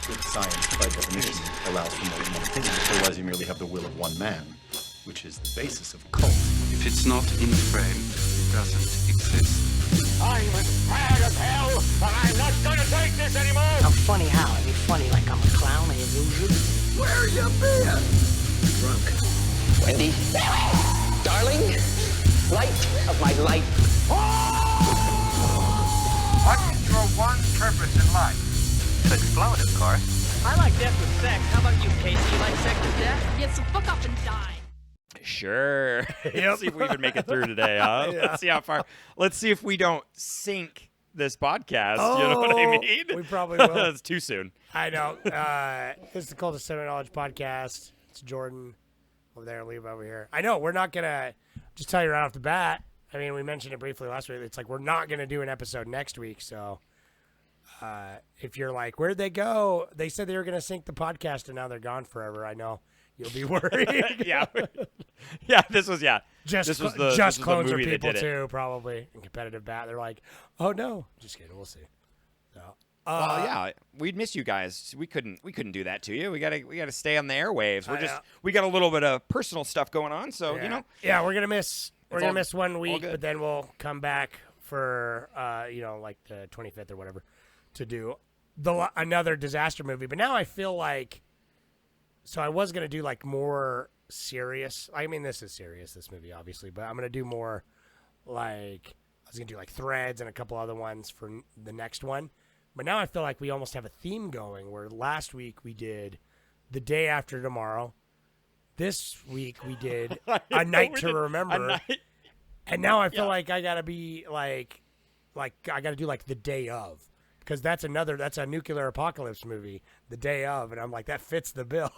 If science, by definition, allows for more than one opinion, otherwise you merely have the will of one man, which is the basis of cult. If it's not in frame, it doesn't exist. I'm as mad as hell, and I'm not gonna take this anymore! I'm funny how? I mean funny like I'm a clown, I illusion? Where you been? Drunk. Wendy, darling, light of my life. What's your one purpose in life? To explode, of course. I like death with sex. How about you, Casey? You like sex with death? Yeah, so fuck off and die. Sure. Let's see if we even make it through today, huh? Yeah. Let's see how far. Let's see if we don't sink this podcast. You know what I mean? We probably will. That's too soon. I know. It's the Cult of Semi-Knowledge podcast. It's Jordan over there, Leave over here. I know, we're not going to, just tell you right off the bat, I mean, we mentioned it briefly last week. It's like we're not going to do an episode next week, so if you're like, where'd they go? They said they were going to sync the podcast, and now they're gone forever. I know. You'll be worried. Yeah. Yeah, this was, yeah. Just this was just the clones are movie that people did it. too, probably in competitive bat. They're like, oh no, just kidding. We'll see. So, Well, yeah, we'd miss you guys. We couldn't do that to you. We gotta stay on the airwaves. We got a little bit of personal stuff going on, so yeah. you know. Yeah, we're gonna miss 1 week, good. but then we'll come back for like the 25th or whatever to do another disaster movie. But now I feel like, so I was gonna do like more serious. I mean, this is serious, this movie, obviously, but I'm gonna do more like, I was gonna do like Threads and a couple other ones for the next one. But now I feel like we almost have a theme going, where last week we did The Day After Tomorrow. This week we did A Night to Remember. And now I feel like I gotta be like I gotta do like The Day Of. Because that's a nuclear apocalypse movie, The Day Of, and I'm like, that fits the bill.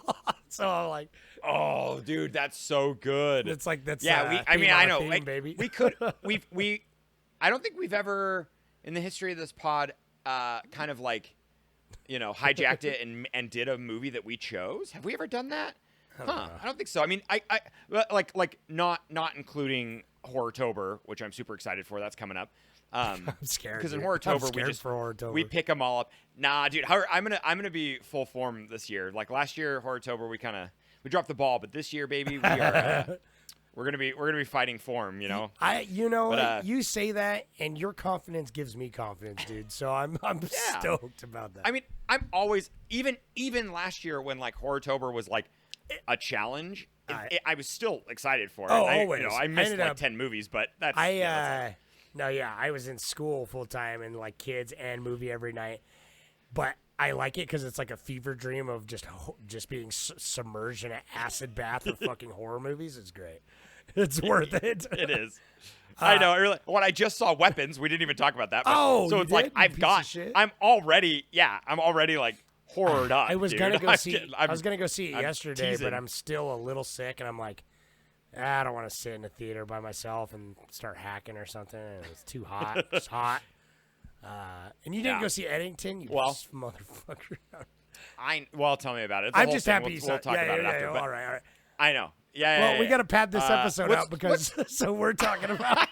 So I'm like, oh, dude, that's so good. It's like that's I know, theme, baby. I don't think we've ever in the history of this pod kind of like, hijacked it and did a movie that we chose. Have we ever done that? I don't think so. I mean, I like not including Horrortober, which I'm super excited for. That's coming up. I'm scared because in Horrortober we pick them all up. Nah, dude, I'm gonna be full form this year. Like last year, Horrortober, we dropped the ball, but this year, baby, we are we're gonna be fighting form. You say that, and your confidence gives me confidence, dude. So I'm stoked about that. I mean, I'm always even last year when like Horrortober was like a challenge. I was still excited for it. Always. I missed like 10 movies, but that's I was in school full time and like kids and movie every night, but I like it because it's like a fever dream of just being submerged in an acid bath of fucking horror movies. It's great. It's worth it. It is. I know. When I just saw Weapons, we didn't even talk about that. So it's like I'm already like horrored up. I was dude. gonna go see it I'm yesterday, teasing. but I'm still a little sick, and I'm like, I don't want to sit in a theater by myself and start hacking or something. And it's too hot. It's hot. And you didn't go see Eddington, you motherfucker. Tell me about it. I'm just happy we'll talk about it after. All right. I know. Yeah. Well, we got to pad this episode out because so we're talking about.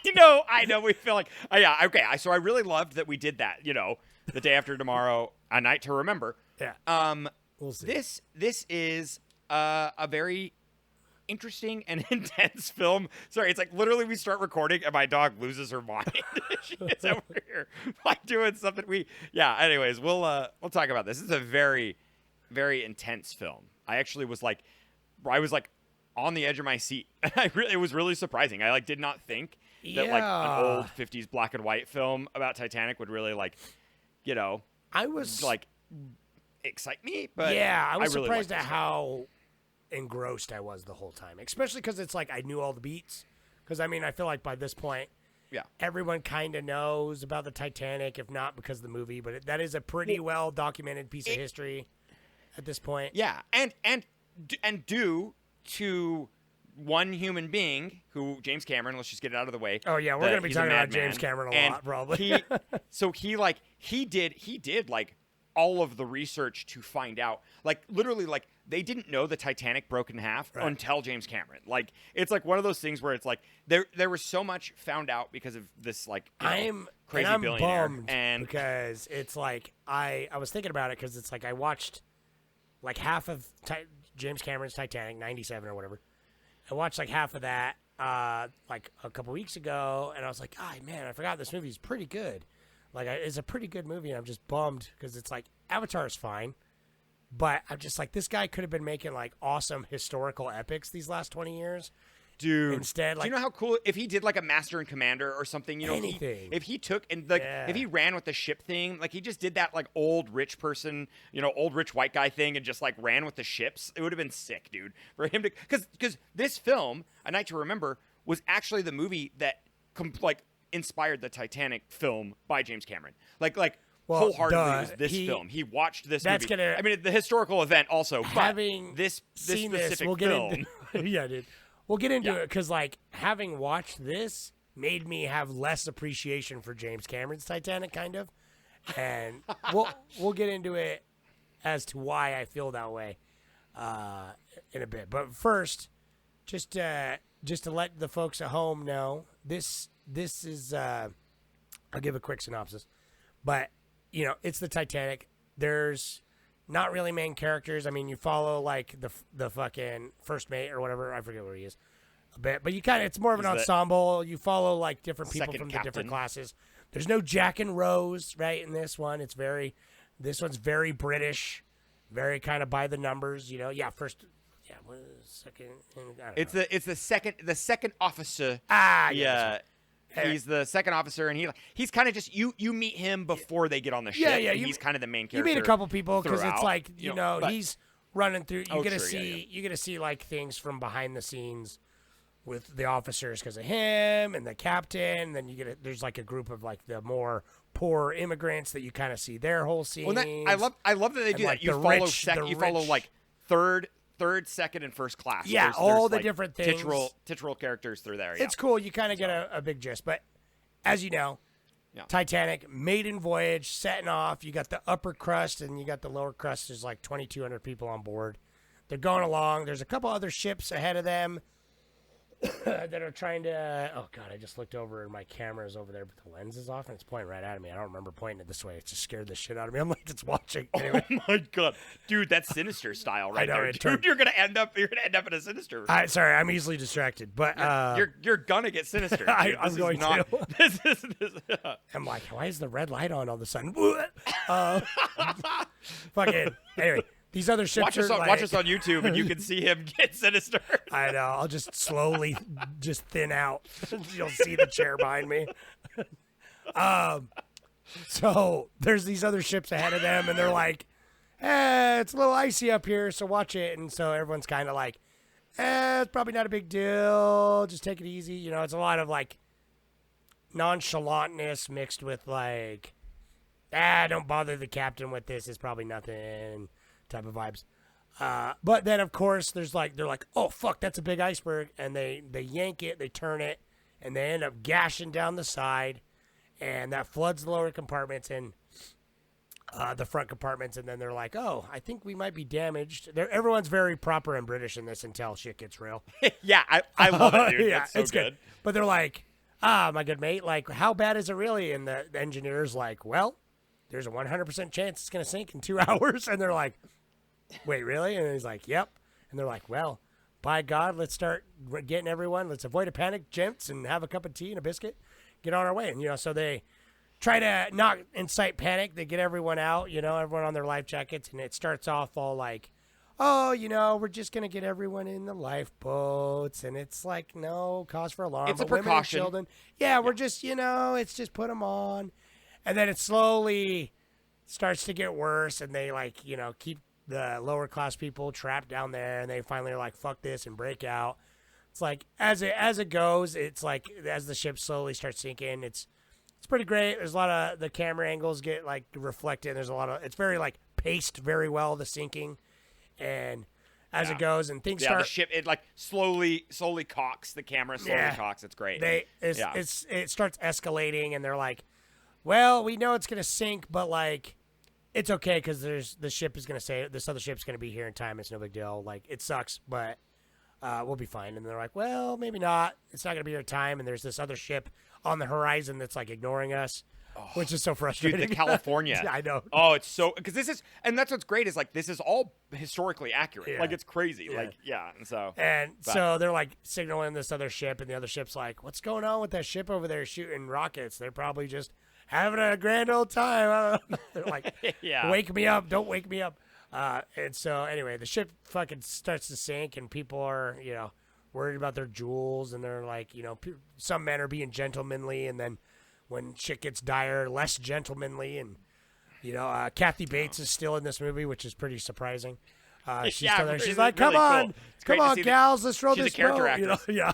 I know. We feel like, okay. So I really loved that we did that. The Day After Tomorrow, A Night to Remember. Yeah. We'll see. This is a very interesting and intense film. Sorry, it's like literally we start recording and my dog loses her mind. She's over here like doing something. Anyways, we'll talk about this. This is a very, very intense film. I was on the edge of my seat. It was really surprising. I did not think that like an old 50s black and white film about Titanic would really I was like excite me, but I was really surprised liked at how engrossed I was the whole time, especially because it's like I knew all the beats. Because I mean, I feel like by this point, everyone kind of knows about the Titanic, if not because of the movie. But that is a pretty well documented piece of history at this point. Yeah, and due to one human being who James Cameron. Let's just get it out of the way. Oh yeah, we're gonna be talking about James Cameron a lot, probably. He did like all of the research to find out. Like literally, like they didn't know the Titanic broke in half until James Cameron. Like it's like one of those things where it's like there was so much found out because of this like crazy I'm billionaire. bummed And because it's like I was thinking about it because it's like I watched like half of James Cameron's Titanic '97 or whatever. I watched like half of that like a couple weeks ago, and I was like, oh man, I forgot this movie's pretty good. Like it's a pretty good movie, and I'm just bummed because it's like Avatar is fine, but I'm just like this guy could have been making like awesome historical epics these last 20 years. dude, Instead, like, do you know how cool if he did like a Master and Commander or something? You know, anything. if he took and like if he ran with the ship thing, like he just did that like old rich person, you know, old rich white guy thing, and just like ran with the ships, it would have been sick, dude, for him to because this film, A Night to Remember, was actually the movie that like inspired the Titanic film by James Cameron. Like Well, wholeheartedly duh. was this film. He watched this That's movie. gonna- I mean, the historical event also, having but this seen specific this, we'll get film. into yeah, dude. We'll get into Yeah. it because like having watched this made me have less appreciation for James Cameron's Titanic, kind of, and we'll get into it as to why I feel that way in a bit. But first, just to let the folks at home know, this is I'll give a quick synopsis, but you know it's the Titanic. There's not really main characters. I mean, you follow like the fucking first mate or whatever. I forget where he is a bit, but you kind of it's more of an He's the ensemble. You follow like different people second from the different captain. classes. There's no Jack and Rose right in this one. This one's very British, very kind of by the numbers. You know, what is second? I don't know. It's the second officer. yeah. Yeah. Hey. He's the second officer, and he's kind of just you meet him before they get on the ship. Yeah, and he's kind of the main You character. meet a couple people because it's throughout, like you know but- he's running through. You get to true, see yeah. you get to see like things from behind the scenes with the officers because of him and the captain. And then there's like a group of like the more poor immigrants that you kind of see their whole scenes. Well, I love that they do like that. You the follow rich- you follow rich- like third, second, and first class. Yeah, There's all the like, different things. titular characters through there. Yeah. It's cool. You kind of get a big gist, but as you know. Yeah. Titanic, maiden voyage, setting off. You got the upper crust and you got the lower crust. There's like 2,200 people on board. They're going along. There's a couple other ships ahead of them that are trying to. Oh God! I just looked over and my camera's over there, but the lens is off and it's pointing right at me. I don't remember pointing it this way. It just scared the shit out of me. I'm like, it's watching. Anyway. Oh my god, dude, that's Sinister style right know, there, it dude. turned- You're gonna end up in a Sinister. Sorry, I'm easily distracted, but You're gonna get Sinister. Dude. I'm This is going not, to. This is I'm like, why is the red light on all of a sudden? Fucking. Anyway, these other ships watch us are on like, watch us on YouTube, and you can see him get Sinister. I know. I'll just slowly just thin out. You'll see the chair behind me. So there's these other ships ahead of them, and they're like, it's a little icy up here, so watch it. And so everyone's kind of like, it's probably not a big deal. Just take it easy. You know, it's a lot of like nonchalantness mixed with like, don't bother the captain with this. It's probably nothing type of vibes. But then, of course, they're like, oh, fuck, that's a big iceberg. And they yank it, they turn it, and they end up gashing down the side. And that floods the lower compartments and the front compartments. And then they're like, oh, I think we might be damaged. Everyone's very proper and British in this until shit gets real. Yeah, I love it, dude. Yeah, That's so it's good. But they're like, my good mate, like, how bad is it really? And the engineer's like, well, there's a 100% chance it's going to sink in 2 hours. And they're like, wait, really? And he's like, yep. And they're like, well, by God, let's start getting everyone. Let's avoid a panic, gents, and have a cup of tea and a biscuit. Get on our way. And, you know, so they try to not incite panic. They get everyone out, you know, everyone on their life jackets. And it starts off all like, oh, you know, we're just going to get everyone in the lifeboats. And it's like, no, cause for alarm. It's a but women and precaution. children, we're just, you know, it's just put them on. And then it slowly starts to get worse. And they, like, you know, keep the lower class people trapped down there. And they finally are like, fuck this and break out. It's like, as it goes, it's like, as the ship slowly starts sinking, it's pretty great. There's a lot of, the camera angles get, like, reflected. There's a lot of, it's very, like, paced very well, the sinking. And as it goes and things start. The ship, it like slowly cocks. The camera slowly cocks. It's great. It starts escalating, and they're like, well, we know it's going to sink, but, like, it's okay because the ship is gonna say this other ship's gonna be here in time. It's no big deal. Like it sucks, but we'll be fine. And they're like, well, maybe not. It's not gonna be here in time. And there's this other ship on the horizon that's like ignoring us, which is so frustrating. Dude, the California. Yeah, I know. Oh, it's so because this is, and that's what's great is like this is all historically accurate. Yeah. Like it's crazy. Yeah. Like and so So they're like signaling this other ship, and the other ship's like, "What's going on with that ship over there shooting rockets? They're probably just having a grand old time." I don't know. They're like, Yeah. "Wake me up! Don't wake me up!" And so anyway, the ship fucking starts to sink, and people are worried about their jewels, and they're like, some men are being gentlemanly, and then when shit gets dire, less gentlemanly, and Kathy Bates is still in this movie, which is pretty surprising. She's Yeah, still there. it's She's like, really "Come on, cool. It's great come to on, see that gals, let's roll she's a this character boat." actress. Yeah,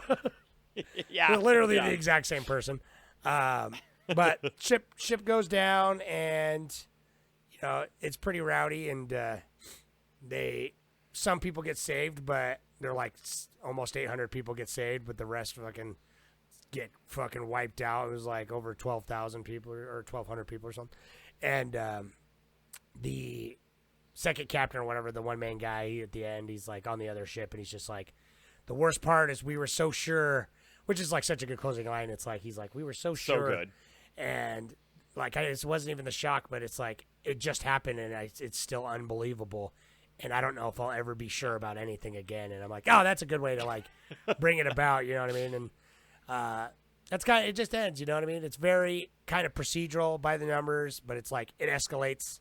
yeah, they're literally yeah. the exact same person. But ship goes down, and it's pretty rowdy, and some people get saved, but they're like almost 800 people get saved, but the rest fucking get fucking wiped out. It was like over 12,000 people or 1,200 people or something, and the second captain or whatever, the one man guy at the end, he's like on the other ship, and he's just like, the worst part is we were so sure, which is like such a good closing line. It's like he's like, we were so sure, good. and like it wasn't even the shock, but it's like it just happened, and it's still unbelievable, and I don't know if I'll ever be sure about anything again. And I'm like, oh, that's a good way to like bring it about, you know what I mean? And that's kind of, it just ends, you know what I mean? It's very kind of procedural by the numbers, but it's like it escalates.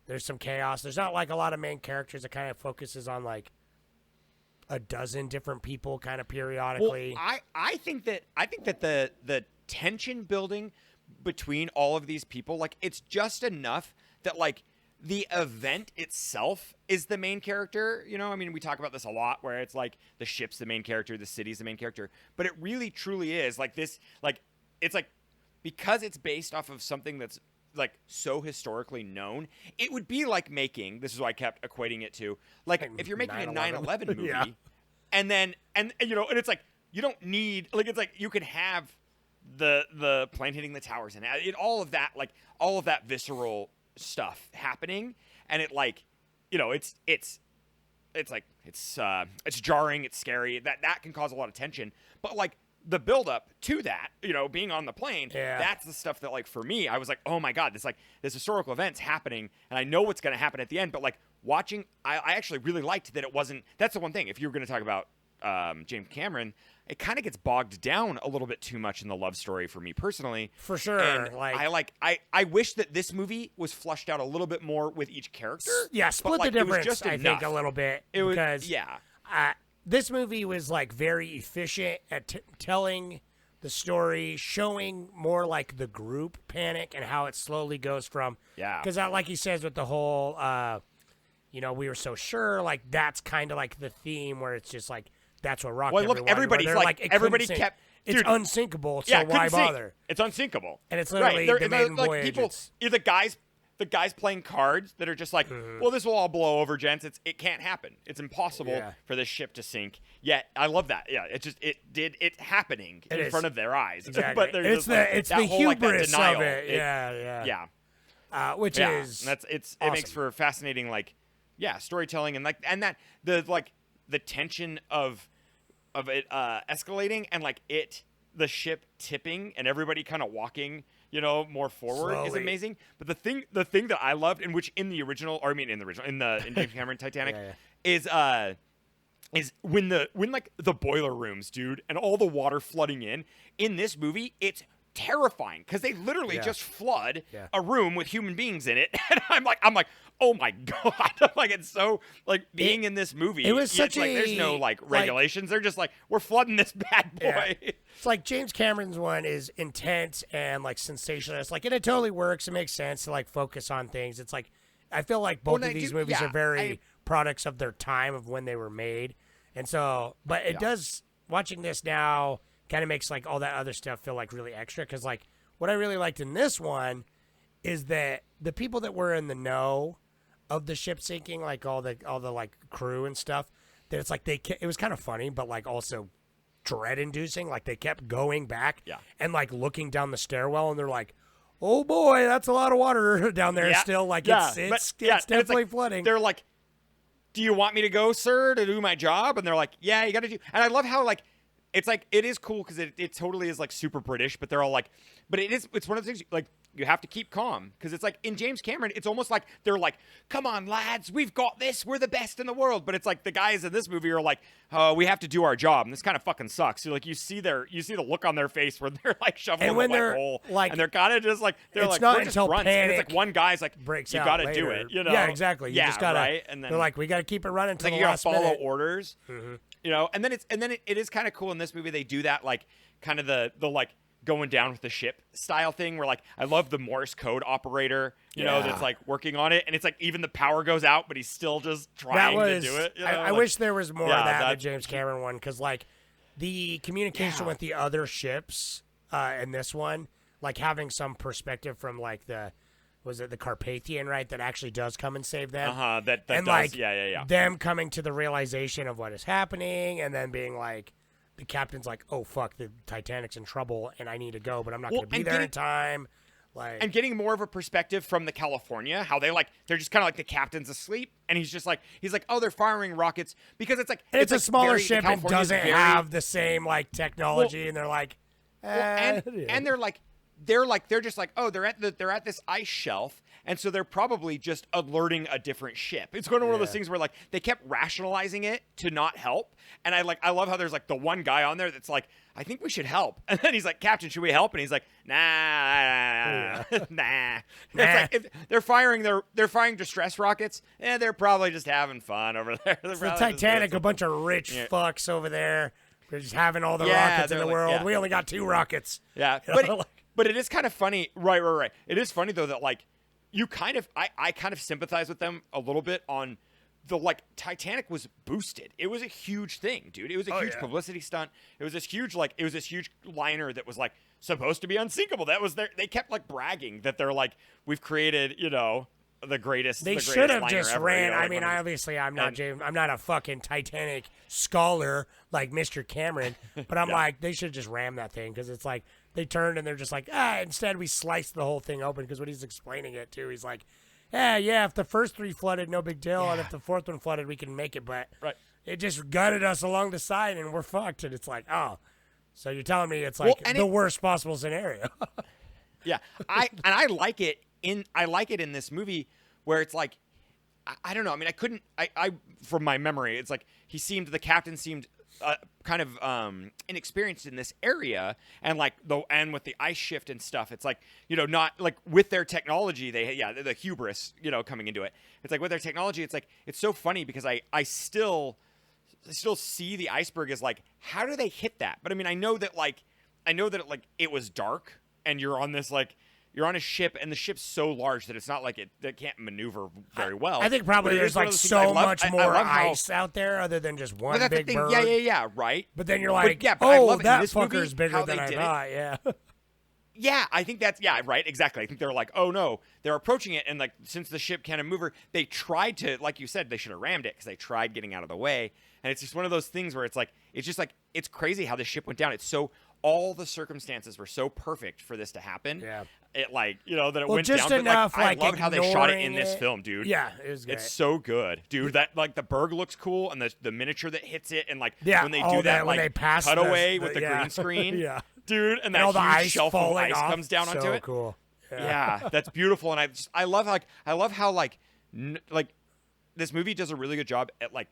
There's some chaos. There's not like a lot of main characters. It kind of focuses on like a dozen different people kind of periodically. Well, I think that the tension building between all of these people, like it's just enough that like the event itself is the main character. I mean, we talk about this a lot where it's like the ship's the main character, the city's the main character, but it really truly is like this, like it's like because it's based off of something that's like so historically known, it would be like making, this is why I kept equating it to, like if you're making 9/11. a 9/11 movie Yeah. and it's like you don't need, like it's like you could have the plane hitting the towers and all of that visceral stuff happening, and it like it's like it's jarring, it's scary, that can cause a lot of tension, but like the build up to that, being on the plane, that's the stuff that like for me I was like, oh my god, this historical event's happening and I know what's going to happen at the end, but like watching, I actually really liked that it wasn't, that's the one thing, if you were going to talk about James Cameron, it kind of gets bogged down a little bit too much in the love story for me personally. For sure. And I wish that this movie was flushed out a little bit more with each character. Yeah, but, split like, the it was difference, just I think, enough. a little bit. It was, because, yeah. this movie was like very efficient at telling the story, showing more like the group panic and how it slowly goes from. Yeah. Because like he says with the whole, we were so sure, like that's kind of like the theme where it's just like, that's what rocked Well, look, everyone. everybody's where like, it everybody couldn't sink. kept. It's Dude, unsinkable, so yeah, why couldn't sink. bother? It's unsinkable. And it's literally the maiden like, voyage. People, the guys playing cards that are just like, well, this will all blow over, gents. It can't happen. It's impossible for this ship to sink. Yet I love that. Yeah, it's happening in front of their eyes. Exactly. But they're It's just like, it's that the whole, like, that hubris denial, of it. Yeah. Which Yeah, is that's it awesome. makes for fascinating storytelling and that the tension of it escalating and the ship tipping and everybody kind of walking more forward is Slowly. amazing. But the thing that I loved, in which in James Cameron Titanic is when the boiler rooms, dude, and all the water flooding in this movie, it's terrifying because they literally just flood a room with human beings in it, and I'm like, oh my god, like it's so like being in this movie. It was such there's no regulations. They're just like, we're flooding this bad boy. Yeah. It's like James Cameron's one is intense and like sensationalist. Like, and it totally works. It makes sense to like focus on things. It's like I feel like both of these movies are very products of their time of when they were made, and so. But it does, watching this now kind of makes like all that other stuff feel like really extra, because like what I really liked in this one is that the people that were in the know of the ship sinking, like all the like crew and stuff, that it's like it was kind of funny, but like also dread inducing. Like they kept going back and like looking down the stairwell, and they're like, oh boy, that's a lot of water down there Yeah, still. Like yeah, it's and it's definitely like, flooding. They're like, do you want me to go, sir, to do my job? And they're like, yeah, you got to do. And I love how like, it's like, it is cool because it totally is like super British, but they're all like, but it's one of the things like, you have to keep calm because it's like in James Cameron, it's almost like they're like, come on, lads, we've got this. We're the best in the world. But it's like the guys in this movie are like, we have to do our job. And this kind of fucking sucks. So like you see the look on their face where they're like shoveling And when the wet they're, hole. like, and they're kind of just like, they're it's like, not we're just until grunts. And it's panic like one guy's like, breaks you out got to later. do it. You know? Yeah, exactly. You yeah, just gotta, right. And then they're like, we got to keep it running it's until like the you gotta last follow minute. orders. You know, and then it is kind of cool in this movie. They do that like kind of the like going down with the ship style thing where like I love the Morse code operator, you know, that's like working on it, and it's like even the power goes out, but he's still just trying to do it. You know? I like, wish there was more yeah, of that in the that- James Cameron one because like the communication Yeah. with the other ships in this one, like having some perspective from like the Carpathian, right, that actually does come and save them. that and does, like yeah. them coming to the realization of what is happening and then being like the captain's like, oh fuck, the Titanic's in trouble and I need to go, but I'm not Well, going to be and there in getting- time. Like, And getting more of a perspective from the California, how they're just kind of like the captain's asleep, and he's like, oh, they're firing rockets because it's like and it's a like smaller very- ship and California's doesn't very- have the same like technology, and they're like, and yeah. and they're just like, oh, they're at this ice shelf, and so they're probably just alerting a different ship. It's one of those things where like they kept rationalizing it to not help, and I love how there's like the one guy on there that's like, I think we should help, and then he's like, Captain, should we help? And he's like, nah. It's like if they're firing distress rockets, they're probably just having fun over there. It's the Titanic, a bunch of rich fucks over there. They're just having all the rockets in they're the like- world. yeah. We only got 2 rockets. Yeah, You know, but it is kind of funny, right. It is funny though that like you kind of I kind of sympathize with them a little bit on the like Titanic was boosted. It was a huge thing, dude. It was a huge publicity stunt. It was this huge liner that was like supposed to be unsinkable. That was they kept like bragging that they're like we've created, you know, the greatest. They the should greatest have liner just ever, ran. you know, I like mean, one of these- obviously, I'm not and- James. I'm not a fucking Titanic scholar like Mr. Cameron, but I'm like, they should just ram that thing because it's like they turned and they're just like, instead we sliced the whole thing open because when he's explaining it too, he's like, yeah, if the first 3 flooded, no big deal, and if the 4th one flooded, we can make it, but Right. it just gutted us along the side and we're fucked. And it's like, oh, so you're telling me it's like and the it- worst possible scenario. Yeah, I like it in this movie where it's like I don't know. I mean, I from my memory, it's like the captain seemed kind of inexperienced in this area, and like and with the ice shift and stuff, it's like, you know, not like with their technology, the hubris, you know, coming into it. It's like with their technology, it's like it's so funny because I still see the iceberg as like, how do they hit that? But I mean, I know that it was dark and you're on this like. You're on a ship, and the ship's so large that it's not like it can't maneuver very well. I think probably But it there's is one like of those things so I love- much I more love how- ice out there other than just one But that's big the thing. bird. Yeah, right. But then you're like, but I oh, love it. In that this movie, fucker's bigger how than they I did it. thought. Yeah. Yeah, I think that's right, exactly. I think they're like, oh no, they're approaching it, and like since the ship can't move her, they tried to, like you said, they should have rammed it because they tried getting out of the way, and it's just one of those things where it's like, it's just like it's crazy how the ship went down. It's so all the circumstances were so perfect for this to happen. Yeah. It like that it Well, went just down. enough, But, like, I like, love how they shot it in ignoring this it. film, dude. Yeah, it was great. It's so good, dude. That like the berg looks cool, and the miniature that hits it, and like Yeah, when they all do that, that when like they pass cutaway the- with the yeah. green screen, Yeah. dude, and that all the huge ice shelf of falling ice off. comes down onto So it. cool. Yeah, that's beautiful, and I love how like this movie does a really good job at like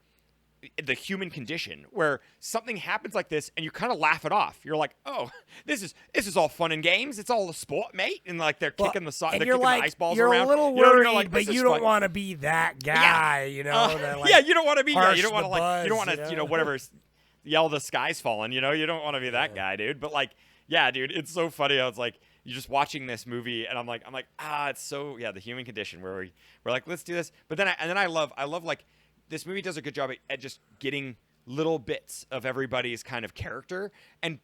the human condition where something happens like this and you kind of laugh it off. You're like, oh, this is all fun and games. It's all a sport, mate. And like they're kicking the and they're you're kicking like, the ice balls you're around. a little You know, worried, you're like, but this is you don't fun. want to be that guy, you know? That, like, yeah, you don't want to be. Yeah, harsh you don't want to the like. You don't want buzz, to. Whatever. Yell the sky's falling. You know, you don't want to be that guy, dude. But like, yeah, dude, it's so funny. I was like, you're just watching this movie, and I'm like, it's so the human condition where we're like, let's do this. But then I love like this movie does a good job at just getting little bits of everybody's kind of character and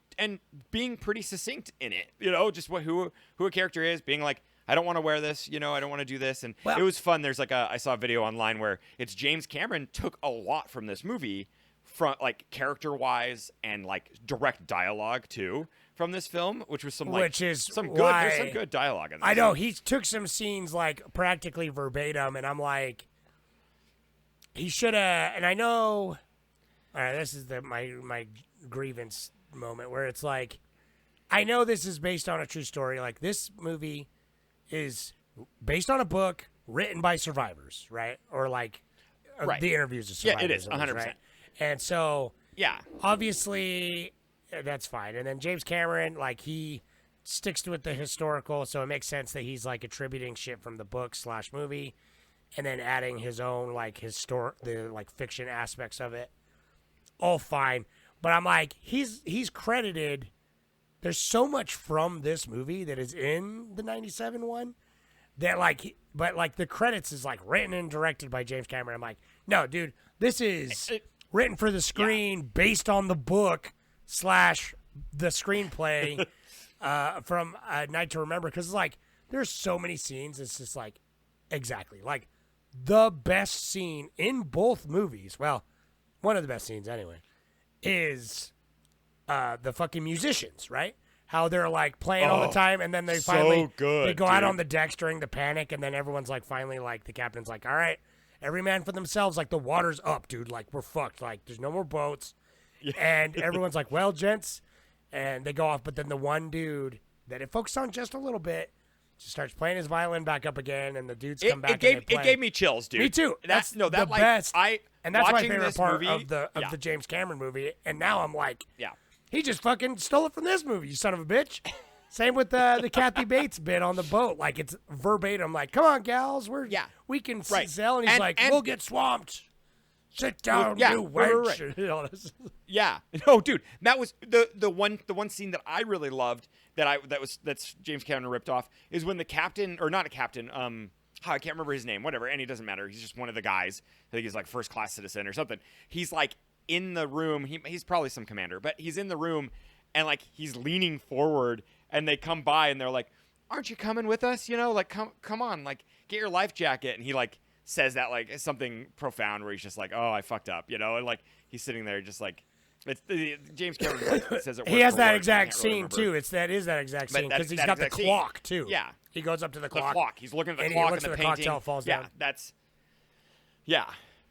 being pretty succinct in it. You know, just who a character is, being like, I don't want to wear this, you know, I don't want to do this. And it was fun. There's like I saw a video online where it's James Cameron took a lot from this movie from like character wise and like direct dialogue too from this film, which was some Which is some good. why- There's some good dialogue in this. I know he took some scenes like practically verbatim, and I'm like, he should have. And I know, all right, this is my grievance moment where it's like, I know this is based on a true story. Like this movie is based on a book written by survivors, right? Or like Right. the interviews of Yeah, survivors. it is, at least, 100%. right? And so Yeah. obviously that's fine. And then James Cameron, like he sticks with the historical, so it makes sense that he's like attributing shit from the book / movie, and then adding his own like the like fiction aspects of it. All fine, but I'm like he's credited. There's so much from this movie that is in the '97 one that like, but like the credits is like written and directed by James Cameron. I'm like, no, dude, this is written for the screen based on the book / the screenplay from A Night to Remember. Because like, there's so many scenes. It's just like, exactly like the best scene in both movies. Well, one of the best scenes anyway is the fucking musicians, right? How they're like playing all the time, and then they so finally good, they go out dude. on the decks during the panic, and then everyone's like finally like the captain's like, all right, every man for themselves. Like the water's up, dude. Like we're fucked. Like there's no more boats, and everyone's like, well, gents, and they go off. But then the one dude that it focused on just a little bit just starts playing his violin back up again, and the dudes come back. It and they play. gave me chills, dude. Me too. That's the like, best. And that's my watching favorite this part movie, of the yeah. James Cameron movie. And now I'm like, Yeah. he just fucking stole it from this movie, you son of a bitch. Same with the Kathy Bates bit on the boat. Like it's verbatim. Like, come on, gals, we can Right. sail. And he's like, and- we'll get swamped. Sit down, yeah, you right, wench. right. You know, this- Yeah. No, dude. That was the one scene that I really loved that's James Cameron ripped off is when the captain, or not a captain, I can't remember his name, whatever, and he doesn't matter. He's just one of the guys. I think he's like first class citizen or something. He's like in the room. He's probably some commander, but he's in the room and like he's leaning forward, and they come by and they're like, "Aren't you coming with us? You know, like come on, like get your life jacket." And he like says that like something profound where he's just like, "Oh, I fucked up," you know, and like he's sitting there just like. It's James Cameron says it. he word has for that word, exact I can't really scene remember. too. That is that exact But scene because he's that got the exact scene. clock too. Yeah. he goes up to the The clock. clock. He's looking at the and clock he looks and at the the clock painting. till it falls yeah, down. that's. Yeah,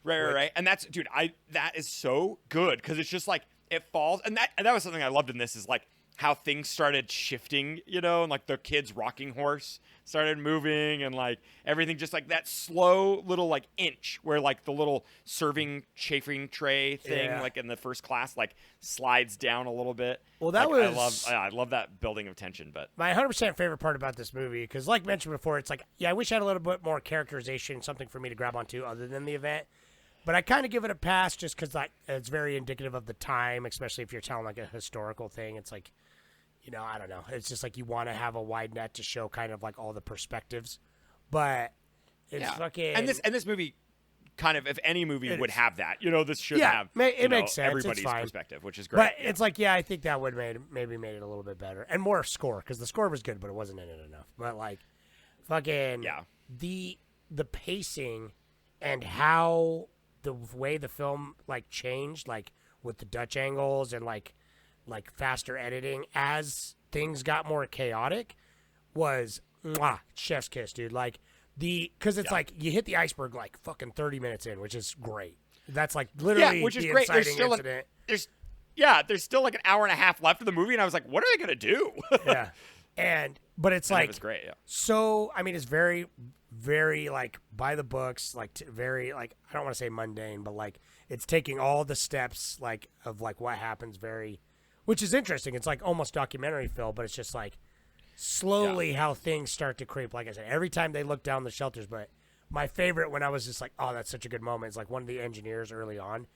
right. And that's, dude. That is so good because it's just like it falls, and that was something I loved in this is like how things started shifting, you know, and like the kid's rocking horse started moving, and like everything just like that slow little like inch where like the little serving chafing tray thing Yeah. like in the first class like slides down a little bit. Well, that Like, was- I love that building of tension, but My 100% favorite part about this movie, because like mentioned before, it's like, yeah, I wish I had a little bit more characterization, something for me to grab onto other than the event. But I kind of give it a pass just because like, it's very indicative of the time, especially if you're telling like a historical thing. It's like, you know, I don't know. It's just like you want to have a wide net to show kind of like all the perspectives. But it's fucking... and this movie kind of, if any movie It would is. have that, you know, this should Yeah, have it you know, makes sense. It's everybody's fine. perspective, which is great. But it's like, yeah, I think that would maybe made it a little bit better and more score because the score was good, but it wasn't in it enough. But like, fucking Yeah. the pacing and how the way the film like changed, like with the Dutch angles and like faster editing as things got more chaotic, was chef's kiss, dude. Like because it's like you hit the iceberg like fucking 30 minutes in, which is great. That's like literally which is the great. There's inciting still incident. there's still like an hour and a half left of the movie, and I was like, what are they gonna do? Yeah. But it's And like it was great. Yeah. so I mean it's very very like by the books, like very like I don't want to say mundane, but like it's taking all the steps like of like what happens very, which is interesting. It's like almost documentary film, but it's just like slowly how things start to creep. Like I said, every time they look down the shelters, but my favorite when I was just like, oh, that's such a good moment, is like one of the engineers early on,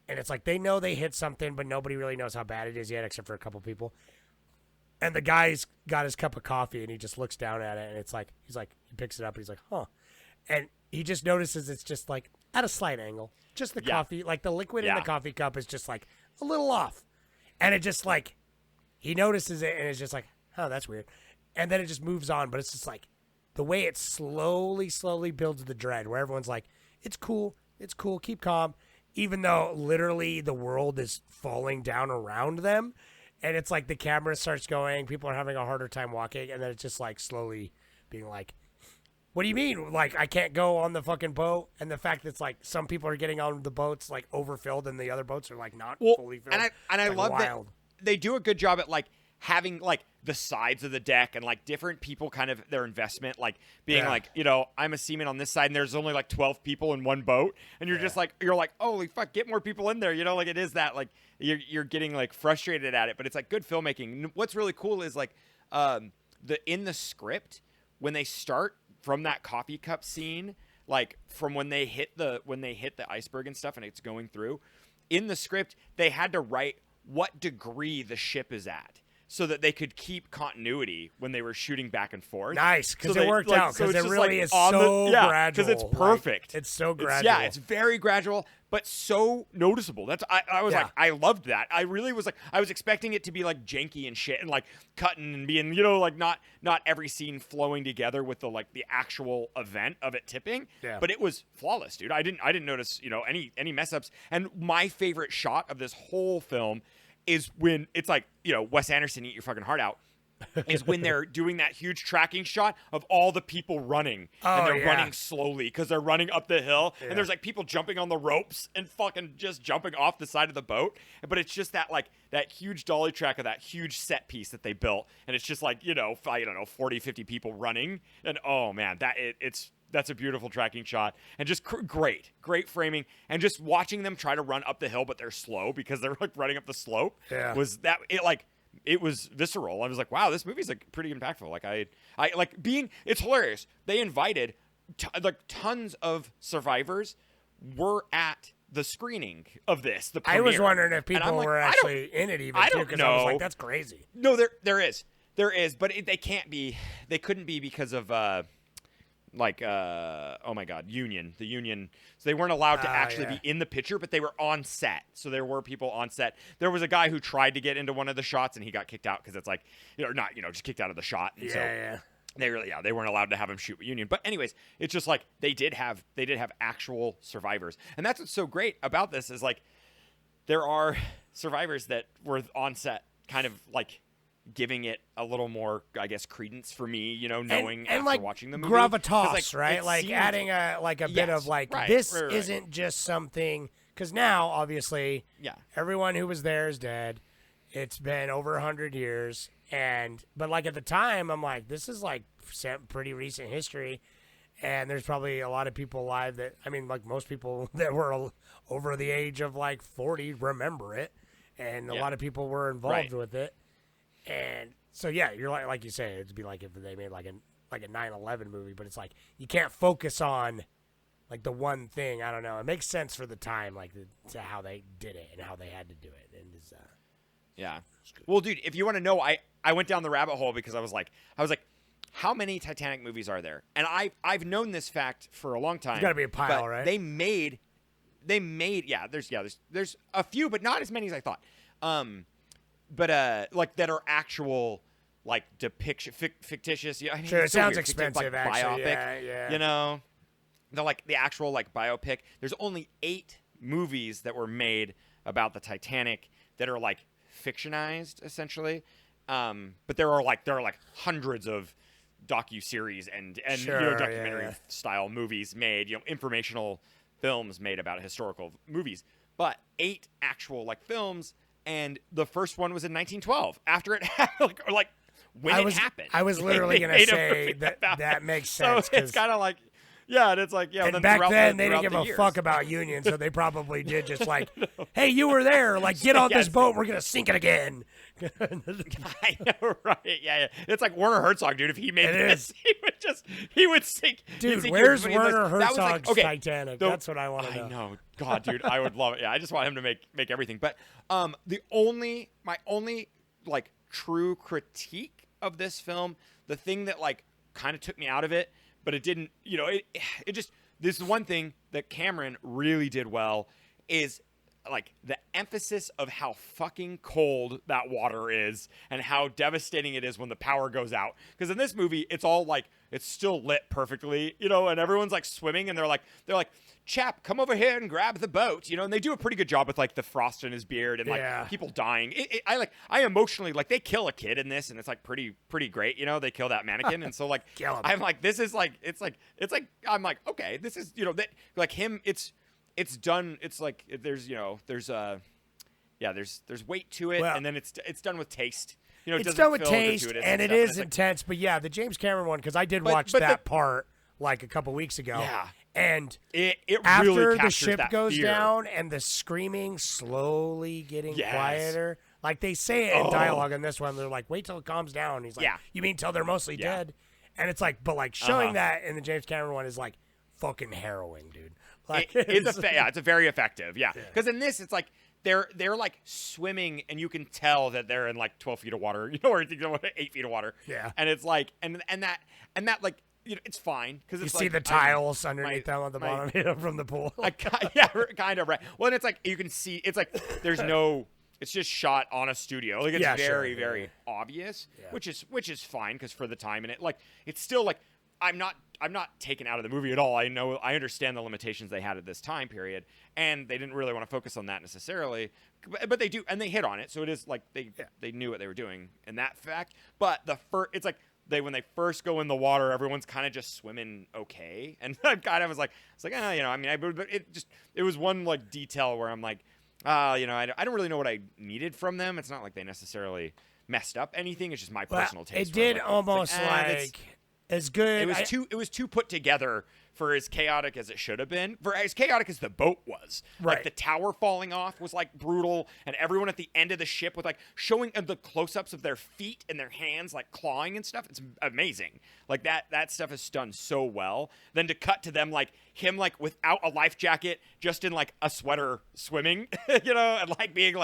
and it's like they know they hit something, but nobody really knows how bad it is yet, except for a couple people. And the guy's got his cup of coffee, and he just looks down at it, and it's like he picks it up, and he's like, huh, and he just notices it's just like at a slight angle, just the coffee, like the liquid in the coffee cup is just like a little off, and it just like he notices it, and it's just like, oh, that's weird, and then it just moves on, but it's just like the way it slowly builds the dread, where everyone's like, it's cool, keep calm, even though literally the world is falling down around them. and it's like the camera starts going, people are having a harder time walking, and then it's just like slowly being like, what do you mean? Like, I can't go on the fucking boat? And the fact that it's like some people are getting on the boats like overfilled and the other boats are like not fully filled. And I Like, love wild. that they do a good job at like having like the sides of the deck and like different people kind of their investment, like being Yeah. like, you know, I'm a seaman on this side and there's only like 12 people in one boat. And you're just like, you're like, holy fuck, get more people in there. You know, like it is that like you're getting like frustrated at it, but it's like good filmmaking. What's really cool is like in the script when they start from that coffee cup scene, like from when they hit the iceberg and stuff and it's going through, in the script they had to write what degree the ship is at so that they could keep continuity when they were shooting back and forth. Nice, because So it they, worked like, out. so Because it's it just, really like, is on so gradual. because it's like, perfect. it's so gradual. Yeah, it's very gradual, but so noticeable. That's I was Yeah. like, I loved that. I really was like, I was expecting it to be like janky and shit and like cutting and being, you know, like not every scene flowing together with the like the actual event of it tipping. Yeah. But it was flawless, dude. I didn't notice, you know, any mess ups. And my favorite shot of this whole film is when it's like, you know, Wes Anderson, eat your fucking heart out. Is when they're doing that huge tracking shot of all the people running and they're running slowly because they're running up the hill and there's like people jumping on the ropes and fucking just jumping off the side of the boat, but it's just that like that huge dolly track of that huge set piece that they built and it's just like, you know, I don't know, 40 50 people running and oh man, that's a beautiful tracking shot and just great framing and just watching them try to run up the hill but they're slow because they're like running up the slope was that it like it was visceral. I was like, wow, this movie's like pretty impactful. Like I like being, it's hilarious. They invited like tons of survivors were at the screening of this. The premiere. I was wondering if people like, were actually in it even I too, don't because I was know. like, that's crazy. No, there is, but they can't be. They couldn't be because of oh my god, the union. So they weren't allowed to actually be in the picture, but they were on set. So there were people on set. There was a guy who tried to get into one of the shots and he got kicked out because it's like, you know, not, you know, just kicked out of the shot. And they really, they weren't allowed to have him shoot with union. But anyways, it's just like they did have actual survivors. And that's what's so great about this is like there are survivors that were on set kind of like giving it a little more, I guess, credence for me, you know, knowing and after like watching the movie. gravitas, Like, right? Like seemed, adding a bit of like this isn't just something, because now obviously everyone who was there is dead. It's been over 100 years, but like at the time I'm like, this is like pretty recent history, and there's probably a lot of people alive that, I mean, like most people that were over the age of like 40 remember it, and a lot of people were involved with it. And so, yeah, you're like you say, it'd be like if they made like a 9/11 movie, but it's like you can't focus on like the one thing. I don't know. It makes sense for the time, like to how they did it and how they had to do it. And it's, well, dude, if you want to know, I went down the rabbit hole because I was like, how many Titanic movies are there? And I've known this fact for a long time. There's got to be a pile, but right? They made there's a few, but not as many as I thought. But like that are actual like depiction fictitious. Yeah, sure, it sounds weird. expensive, like, actually. biopic. Yeah. You know, the actual like biopic. There's only 8 movies that were made about the Titanic that are like fictionized essentially. But there are like hundreds of docuseries and sure, you know, documentary style movies made, you know, informational films made about historical movies. But 8 actual like films. And the first one was in 1912, after it happened, like when it happened. I was literally going to say that makes sense. So it's kind of like, and it's like, And back then, they didn't give a fuck about union, so they probably did just like, hey, you were there, like, get on this boat, we're going to sink it again. I know, right? Yeah. It's like Werner Herzog, dude. If he made this, he would sink. Dude, sink where's everybody. Werner Herzog's like, okay, Titanic? That's what I want to know. I know. God, dude, I would love it. Yeah, I just want him to make everything. But my only like true critique of this film, the thing that like kind of took me out of it, but it didn't, you know, it just, this is one thing that Cameron really did well is like the emphasis of how fucking cold that water is and how devastating it is when the power goes out. Because in this movie, it's all like it's still lit perfectly, you know, and everyone's like swimming and they're like, chap, come over here and grab the boat, you know, and they do a pretty good job with like the frost in his beard and like people dying. I emotionally like they kill a kid in this and it's like pretty great, you know, they kill that mannequin and so like I'm like this is like it's like I'm like okay, this is, you know, that like him it's done, it's like there's, you know, there's weight to it, and then it's done with taste. You know, it's done with taste, and it is intense. But yeah, the James Cameron one, because I did watch that part like a couple weeks ago. Yeah. And it after really the ship that goes fear. down and the screaming slowly getting quieter, like they say it in dialogue in this one, they're like, "Wait till it calms down." He's like, "You mean till they're mostly dead?" And it's like, but like showing that in the James Cameron one is like fucking harrowing, dude. Like it's a very effective, because in this it's like they're like swimming and you can tell that they're in like 12 feet of water, you know, or 8 feet of water, and it's like and that like, you know, it's fine because you see the tiles underneath them on the bottom, you know, from the pool. Kind of right. Well, and it's like you can see it's like there's no. It's just shot on a studio. Like it's very obvious, which is fine because for the time in it, like it's still like I'm not taken out of the movie at all. I understand the limitations they had at this time period, and they didn't really want to focus on that necessarily, but they do, and they hit on it. So it is like they knew what they were doing in that fact. But it's like when they first go in the water, everyone's kind of just swimming okay, and I kind of was like, it's like, you know, I mean, but it was one like detail where I'm like, you know, I don't really know what I needed from them. It's not like they necessarily messed up anything. It's just my personal taste. It did almost as good. It was too put together for as chaotic as it should have been. For as chaotic as the boat was. Right. Like the tower falling off was like brutal, and everyone at the end of the ship with like showing the close-ups of their feet and their hands like clawing and stuff. It's amazing. Like that stuff is done so well. Then to cut to them like him like without a life jacket, just in like a sweater swimming, you know, and like being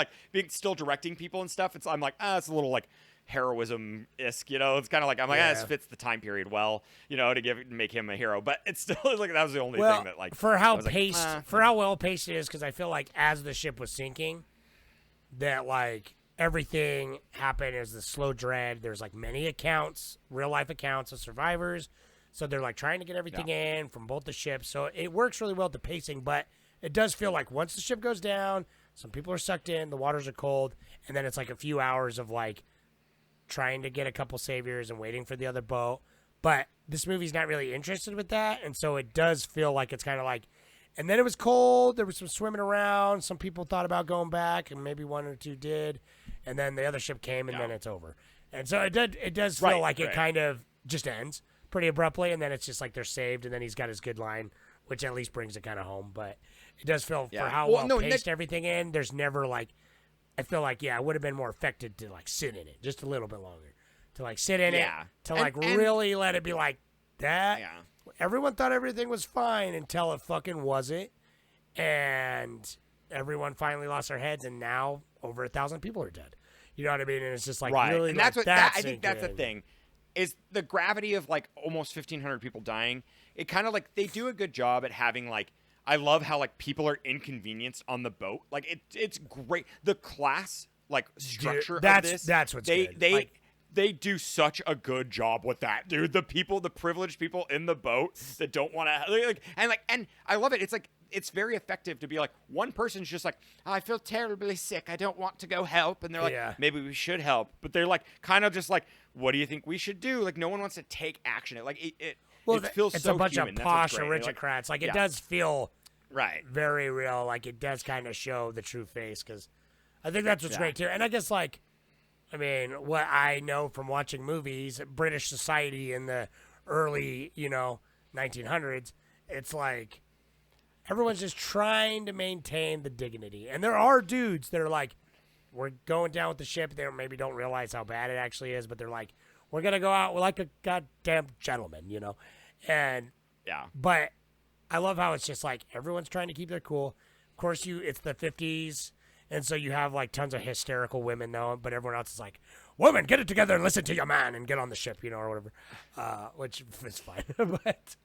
still directing people and stuff. I'm like, it's a little like heroism-esque, you know. It's kind of like I'm like, this fits the time period well, you know, to make him a hero. But it's still like that was the only thing that like for how paced, for how well paced it is, because I feel like as the ship was sinking, that like everything happened as the slow dread. There's like many accounts, real life accounts of survivors, so they're like trying to get everything in from both the ships. So it works really well at the pacing, but it does feel like once the ship goes down, some people are sucked in, the waters are cold, and then it's like a few hours of like trying to get a couple saviors and waiting for the other boat. But this movie's not really interested with that, and so it does feel like it's kind of like, and then it was cold, there was some swimming around, some people thought about going back, and maybe one or two did, and then the other ship came, and then it's over. And so it does feel like it kind of just ends pretty abruptly, and then it's just like they're saved, and then he's got his good line, which at least brings it kind of home. But it does feel, for how well paced everything in, there's never like, I feel like, it would have been more effective to, like, sit in it just a little bit longer. To, like, sit in it, to, like, really let it be like that. Yeah. Everyone thought everything was fine until it fucking wasn't. And everyone finally lost their heads, and now over 1,000 people are dead. You know what I mean? And it's just, like, really, and that's I think that's the thing, is the gravity of, like, almost 1,500 people dying. It kind of, like, they do a good job at having, like, I love how like people are inconvenienced on the boat. Like it's great. The class like structure of this. That's what's good. They do such a good job with that, dude. The privileged people in the boat that don't want to and I love it. It's like it's very effective to be like one person's just like, I feel terribly sick. I don't want to go help, and they're like, maybe we should help, but they're like kind of just like, what do you think we should do? Like no one wants to take action. It feels it's so a bunch human. of posh aristocrats. Like it does feel very real. Like it does kind of show the true face, because I think that's what's great too. And I guess like, I mean, what I know from watching movies, British society in the early 1900s, it's like everyone's just trying to maintain the dignity. And there are dudes that are like, we're going down with the ship. They maybe don't realize how bad it actually is, but they're like, we're going to go out like a goddamn gentleman, And, but I love how it's just like everyone's trying to keep their cool. Of course, it's the 50s, and so you have like tons of hysterical women, though, but everyone else is like, woman, get it together and listen to your man and get on the ship, or whatever, which is fine. But,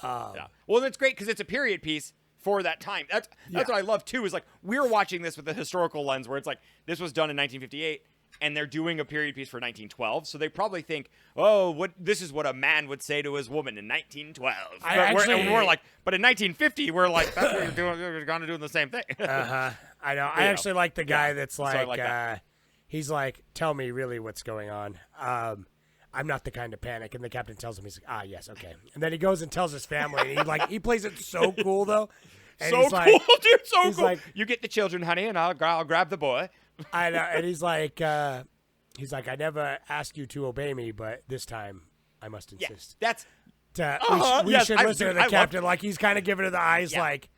well, that's great because it's a period piece. for that time. That's what I love too. Is like we're watching this with a historical lens where it's like this was done in 1958. And they're doing a period piece for 1912, so they probably think, "Oh, this is what a man would say to his woman in 1912." We're like, but in 1950, we're like, "That's what you're doing. You're going to do the same thing." I know. I actually like the guy that's like, So I like that. he's like, "Tell me really what's going on. I'm not the kind to panic." And the captain tells him, he's like, "Ah, yes, okay." And then he goes and tells his family, and he plays it so cool though. And so he's cool, like, dude. So he's cool. like- You get the children, honey, and I'll grab the boy. I know, and he's like, "I never asked you to obey me, but this time I must Yeah, insist." that's We yes, should listen to the I love- captain. Like he's kind of giving her the eyes, Yeah. like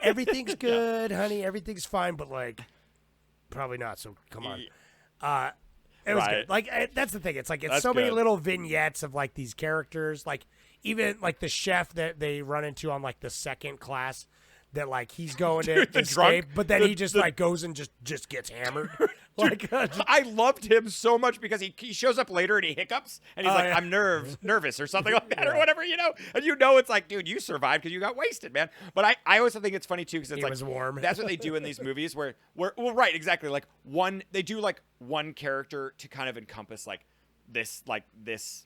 everything's good, honey, everything's fine, but like probably not. So come on. It was Right. good. Like that's the thing. It's like it's That's so many good. little vignettes of like these characters, like even like the chef that they run into on like the second class. That like he's going to the escape, drunk- but then the- he just the- like goes and just gets hammered. Like I loved him so much because he shows up later and he hiccups and he's Oh, like, yeah. "I'm nervous" or something like that or whatever, and it's like, dude, you survived because you got wasted, man. But I always think it's funny too because it's He like was warm. That's what they do in these movies where well, right, exactly, like they do like one character to kind of encompass like this Like, this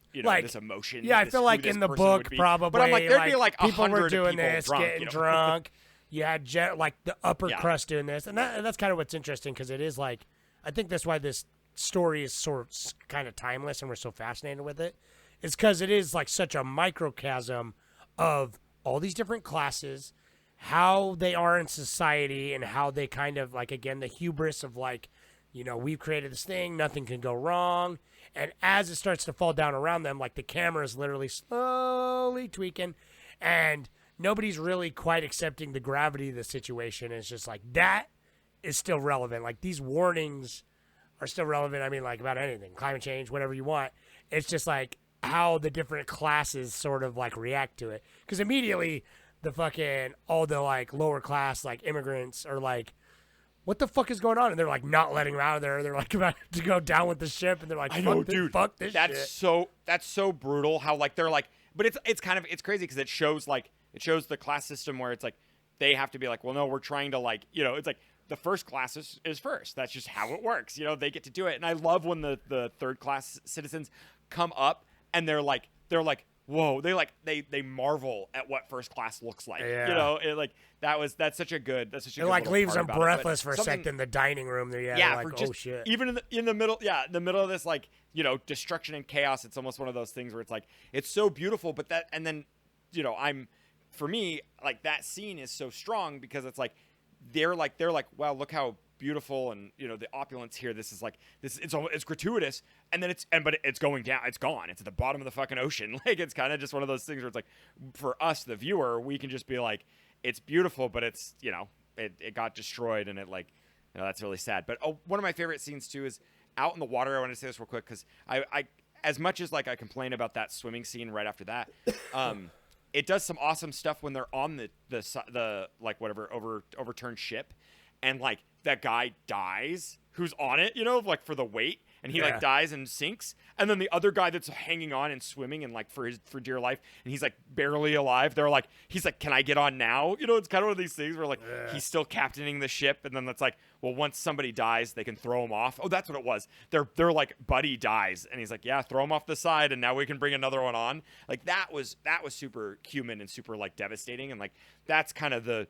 emotion. Yeah, I this- feel who like this in the person would book be. probably. But I'm like, there'd be like people were 100 doing people this, drunk, getting drunk. You had like the upper Yeah. crust doing this, and that's kind of what's interesting because it is like I think that's why this story is sort of kind of timeless and we're so fascinated with it. It's because it is like such a microcosm of all these different classes, how they are in society, and how they kind of like again the hubris of like, we've created this thing, nothing can go wrong. And as it starts to fall down around them, like the camera is literally slowly tweaking, and nobody's really quite accepting the gravity of the situation. It's just like that is still relevant. Like these warnings are still relevant. I mean, like about anything, climate change, whatever you want. It's just like how the different classes sort of like react to it. Because immediately all the like lower class like immigrants are like, what the fuck is going on? And they're like not letting them out of there. They're like about to go down with the ship, and they're like, I know, fuck this, dude. fuck this That's shit. that's so brutal. How like they're like, but it's crazy because it shows the class system where it's like they have to be like, well, no, we're trying to like, it's like the first class is first. That's just how it works. They get to do it. And I love when the third class citizens come up and they're like, whoa, they marvel at what first class looks like. Yeah. That's such a good. It like leaves them part about it. But breathless for a something- second in the dining room. There, yeah, they're like, for just oh shit. even in the middle, in the middle of this like destruction and chaos, it's almost one of those things where it's like it's so beautiful, but that and then for me like that scene is so strong because it's like they're like wow, look how beautiful and the opulence here. This is like it's gratuitous, and then but it's going down. It's gone. It's at the bottom of the fucking ocean. Like it's kind of just one of those things where it's like for us the viewer, we can just be like it's beautiful, but it's it got destroyed and it like. That's really sad. But one of my favorite scenes too is out in the water. I want to say this real quick because I as much as like I complain about that swimming scene right after that, it does some awesome stuff when they're on the like whatever overturned ship, and like that guy dies who's on it, like for the weight, and he like dies and sinks, and then the other guy that's hanging on and swimming and like for dear life, and he's like barely alive. He's like, can I get on now? It's kind of one of these things where like he's still captaining the ship, and then it's like, well, once somebody dies, they can throw him off. Oh, that's what it was. They're like, buddy dies, and he's like, yeah, throw him off the side, and now we can bring another one on. Like that was super human and super like devastating, and like that's kind of I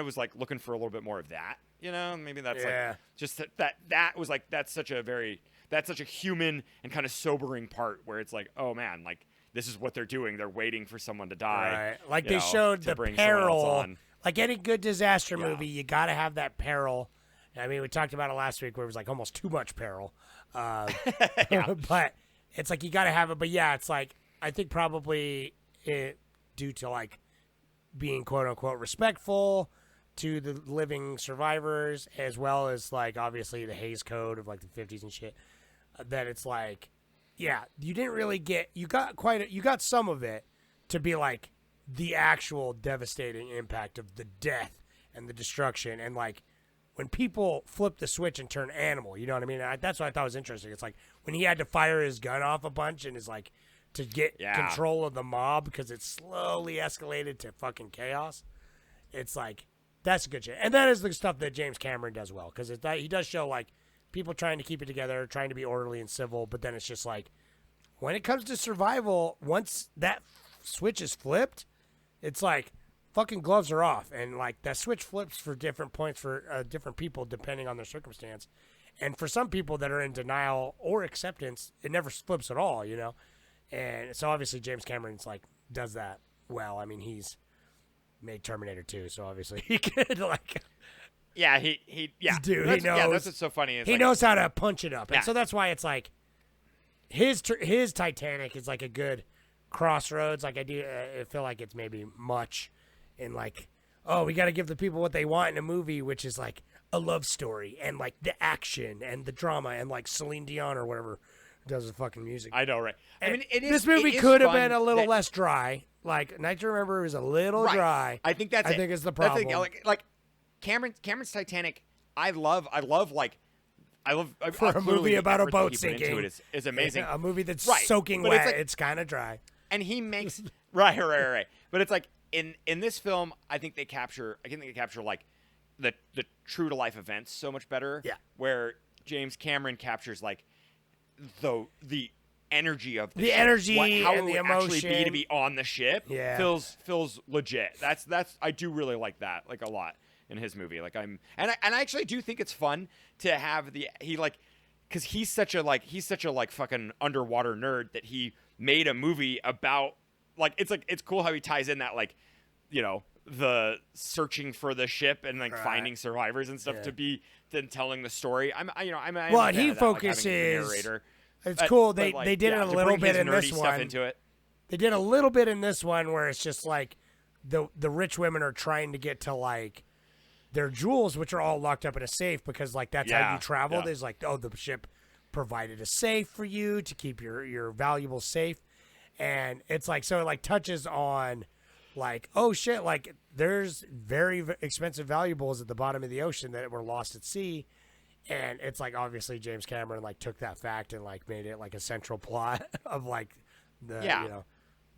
was like looking for a little bit more of that. Maybe that's like just that was like that's such a human and kind of sobering part where it's like, oh man, like this is what they're doing. They're waiting for someone to die. Right. Like they showed to the bring someone else peril. on. Like any good disaster movie, you got to have that peril. I mean, we talked about it last week where it was like almost too much peril. But it's like you got to have it. But yeah, it's like I think probably due to like being quote unquote respectful to the living survivors, as well as like obviously the Hays Code of like the 50s and shit, that it's like, yeah, you didn't really get, you got some of it to be like the actual devastating impact of the death and the destruction. And like when people flip the switch and turn animal, you know what I mean? That's what I thought was interesting. It's like when he had to fire his gun off a bunch and is like to get control of the mob because it slowly escalated to fucking chaos. it's like that's good shit. And that is the stuff that James Cameron does well because he does show like people trying to keep it together, trying to be orderly and civil, but then it's just like when it comes to survival, once that switch is flipped, it's like fucking gloves are off, and like that switch flips for different points for different people depending on their circumstance. And for some people that are in denial or acceptance, it never flips at all, you know. And so obviously James Cameron's like does that well. I mean, he's made Terminator 2, so obviously he could like. Yeah, he Dude, that's, he knows. Yeah, that's what's so funny. He knows how to punch it up, Yeah. and so that's why it's like his Titanic is like a good crossroads. Like I feel like it's maybe much in like, oh, we got to give the people what they want in a movie, which is like a love story and like the action and the drama and like Celine Dion or whatever does the fucking music. I know, right? I mean, it is. This movie it is could have fun been a little that- less dry. Like Night to Remember is a little Right. dry. I think that's. I think it's the That's problem. like Cameron's Titanic. I love For a clearly movie the about a effort that boat he put into sinking. it is amazing. A movie that's Right. soaking But wet. it's like- It's kind of dry. And he makes right. But it's like in this film, I think they capture like the true to life events so much better. Yeah. Where James Cameron captures like the energy of The ship. energy How and it the would actually be to emotion. be on the ship. Yeah. Feels legit. That's I do really like that like a lot in his movie. Like I actually do think it's fun to have because he's such a fucking underwater nerd that he made a movie about it's cool how he ties in that the searching for the ship and like Right. finding survivors and stuff Yeah. to be then telling the story. I'm a Well, fan he of that, like, having a focuses- narrator. It's But- cool. but, They like, they did yeah, it a to little bring bit his in this nerdy stuff one. into it. They did a little bit in this one where it's just like the rich women are trying to get to like their jewels, which are all locked up in a safe because like that's how Yeah, you traveled. yeah. Is like, oh, the ship provided a safe for you to keep your valuables safe, and it's like so it like touches on like, oh shit, like there's very expensive valuables at the bottom of the ocean that were lost at sea. And it's like obviously James Cameron like took that fact and like made it like a central plot of like the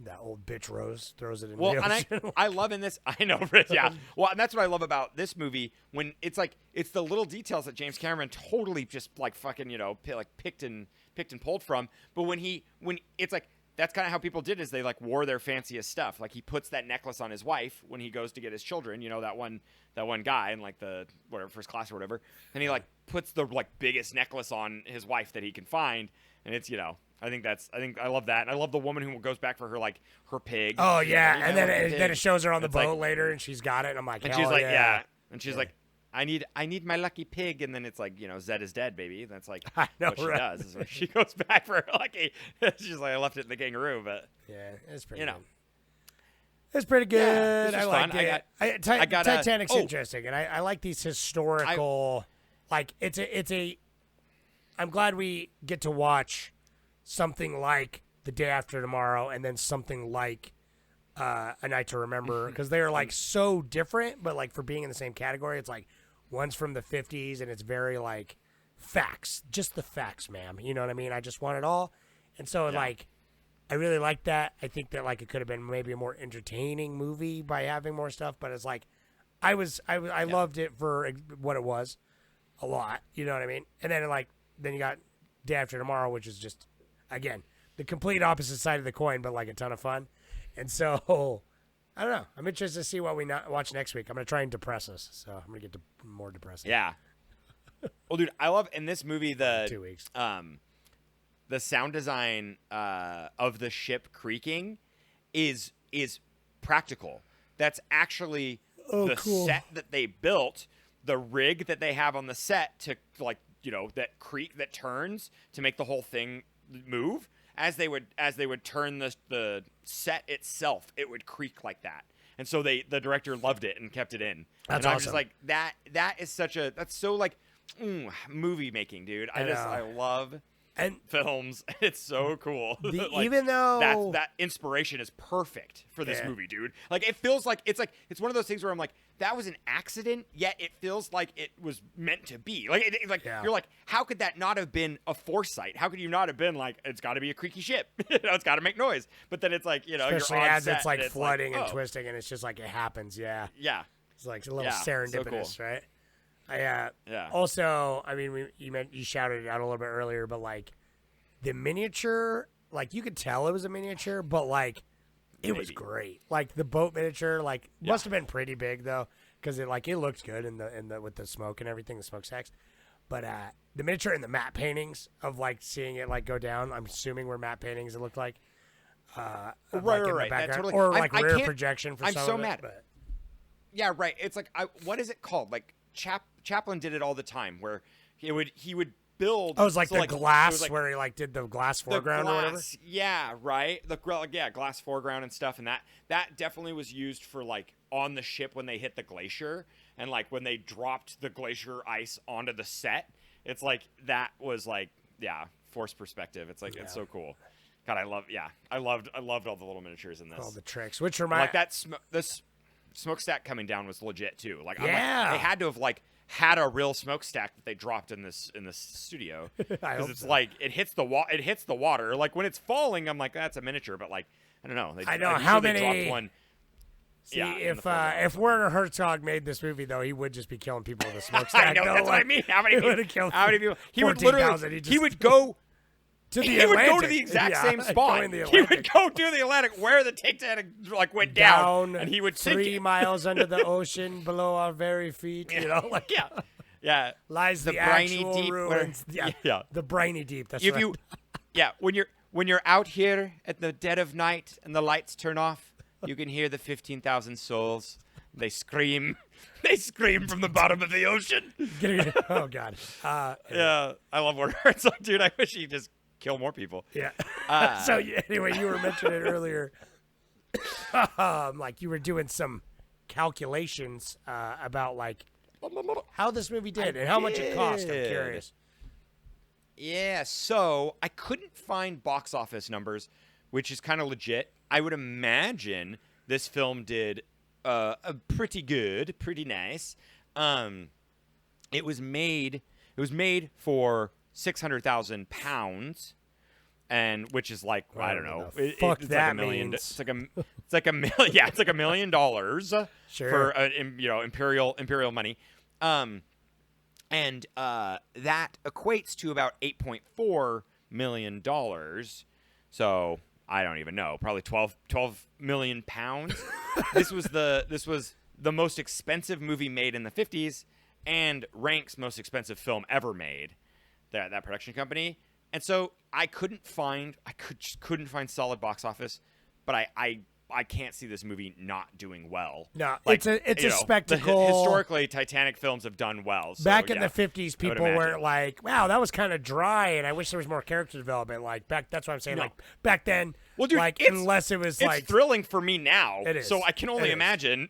that old bitch Rose throws it in Well, the and ocean. I love in this. I know, Rich. Yeah. Well, and that's what I love about this movie when it's the little details that James Cameron totally just like fucking picked and pulled from. But when it's like that's kind of how people did is they like wore their fanciest stuff. Like he puts that necklace on his wife when he goes to get his children. You know that one guy in like the whatever first class or whatever, and he like puts the like biggest necklace on his wife that he can find, and it's I think I love that, and I love the woman who goes back for her pig. Oh You know, yeah, I and love then the it pig. shows her on the It's like- boat later, and she's got it. And I'm like, and hell she's like, yeah. and she's like, I need my lucky pig, and then it's like Zed is dead, baby. That's like I know, what she right? does. Is when she goes back for her lucky. She's like, I left it in the kangaroo, but Yeah, it's pretty. you know. good. It's pretty good. Yeah, this I was like fun. it. I got a- Titanic's oh. interesting, and I like these historical. Like it's a. I'm glad we get to watch something like The Day After Tomorrow, and then something like A Night to Remember, because they are like so different, but like for being in the same category, it's like one's from the 50s, and it's very like facts, just the facts, ma'am. You know what I mean? I just want it all, and so like. I really like that. I think that like it could have been maybe a more entertaining movie by having more stuff, but it's like I loved it for what it was a lot. You know what I mean? And then you got Day After Tomorrow, which is just again the complete opposite side of the coin, but like a ton of fun. And so I don't know. I'm interested to see what we watch next week. I'm gonna try and depress us, so I'm gonna get more depressing. Yeah. Well, dude, I love in this movie 2 weeks. The sound design of the ship creaking is practical. That's actually the cool. set that they built, the rig that they have on the set to that turns to make the whole thing move. As they would turn the set itself, it would creak like that. And so the director loved it and kept it in. That's and I'm awesome. just like that is that's so like movie making, dude. I know. love And films. It's so cool. Like, even though that inspiration is perfect for this Yeah. movie, dude. Like it feels like it's one of those things where I'm like, that was an accident, yet it feels like it was meant to be. Like Yeah. you're like, how could that not have been a foresight? How could you not have been like, it's got to be a creaky ship, it's got to make noise? But then it's like, especially you're on as set it's like and flooding and oh. twisting, and it's just like it happens. Yeah. Yeah. It's like a little Yeah, so serendipitous, cool. right? Yeah. Also, I mean, you shouted it out a little bit earlier, but like the miniature, like you could tell it was a miniature, but like it was great. Like the boat miniature, like must have been pretty big though, because it looked good in the with the smoke and everything, the smokestacks. But the miniature and the matte paintings of like seeing it like go down, I'm assuming were matte paintings. It looked like. Right. In the That background, totally. or I like rear can't- projection for I'm some so of it, mad. but- Yeah, right. It's like what is it called? Like Chaplin did it all the time, where he would build. Oh, it was like so, the it glass was like where he like did the glass the foreground or whatever. glass, yeah, right. Glass foreground and stuff, and that definitely was used for like on the ship when they hit the glacier, and like when they dropped the glacier ice onto the set. It's like that was like forced perspective. It's like it's so cool. God, I loved all the little miniatures in this. All the tricks, which remind Like that this smokestack coming down was legit too. Like, Yeah. they had to have like had a real smokestack that they dropped in this studio I because hope it's so. like it hits the water. Like when it's falling, I'm like that's a miniature, but like I don't know. I know I'm how sure they many- dropped one. See, Yeah, in the foreground. if Werner Herzog made this movie, though, he would just be killing people with a smokestack. I know though, that's what I like, mean. How many he people? would've killed How many people? He would 14,000, literally. he He just- would go. to the He would go to Atlantic. the exact Yeah, same spot. going the He would Atlantic. go to the Atlantic where the Titanic like went down, and he would sink 3 it. miles under the ocean, below our very feet. You know, like Yeah, lies the, briny actual deep. ruins. Yeah. The briny deep. That's If right. you, when you're out here at the dead of night and the lights turn off, you can hear the 15,000 souls. They scream. They scream from the bottom of the ocean. Oh God. Yeah, I love Werner Herzog, dude. I wish he'd just kill more people. Yeah. So anyway, you were mentioning it earlier. Like you were doing some calculations about like how this movie did and how much it cost. I'm did. curious. Yeah, so I couldn't find box office numbers, which is kind of legit. I would imagine this film did a pretty good, pretty nice. It was made for £600,000, and which is like I don't know, fuck it's that like $1 million. means. It's like a million. Yeah, it's like $1 million Sure. for imperial money. And that equates to about $8.4 million. So I don't even know, probably 12 million pounds. This was the most expensive movie made in the 50s, and ranks most expensive film ever made. That production company. And so I just couldn't find solid box office, but I can't see this movie not doing well. No, Like, it's you a know, spectacle. Historically, Titanic films have done well. So, Back in yeah, the 50s, I would people were imagine. like, "Wow, that was kind of dry," and I wish there was more character development. Like back, that's what I'm saying. No. Like back then, Well, dude, like it's- unless it was It's like, thrilling for me now. It is. So I can It only is. imagine.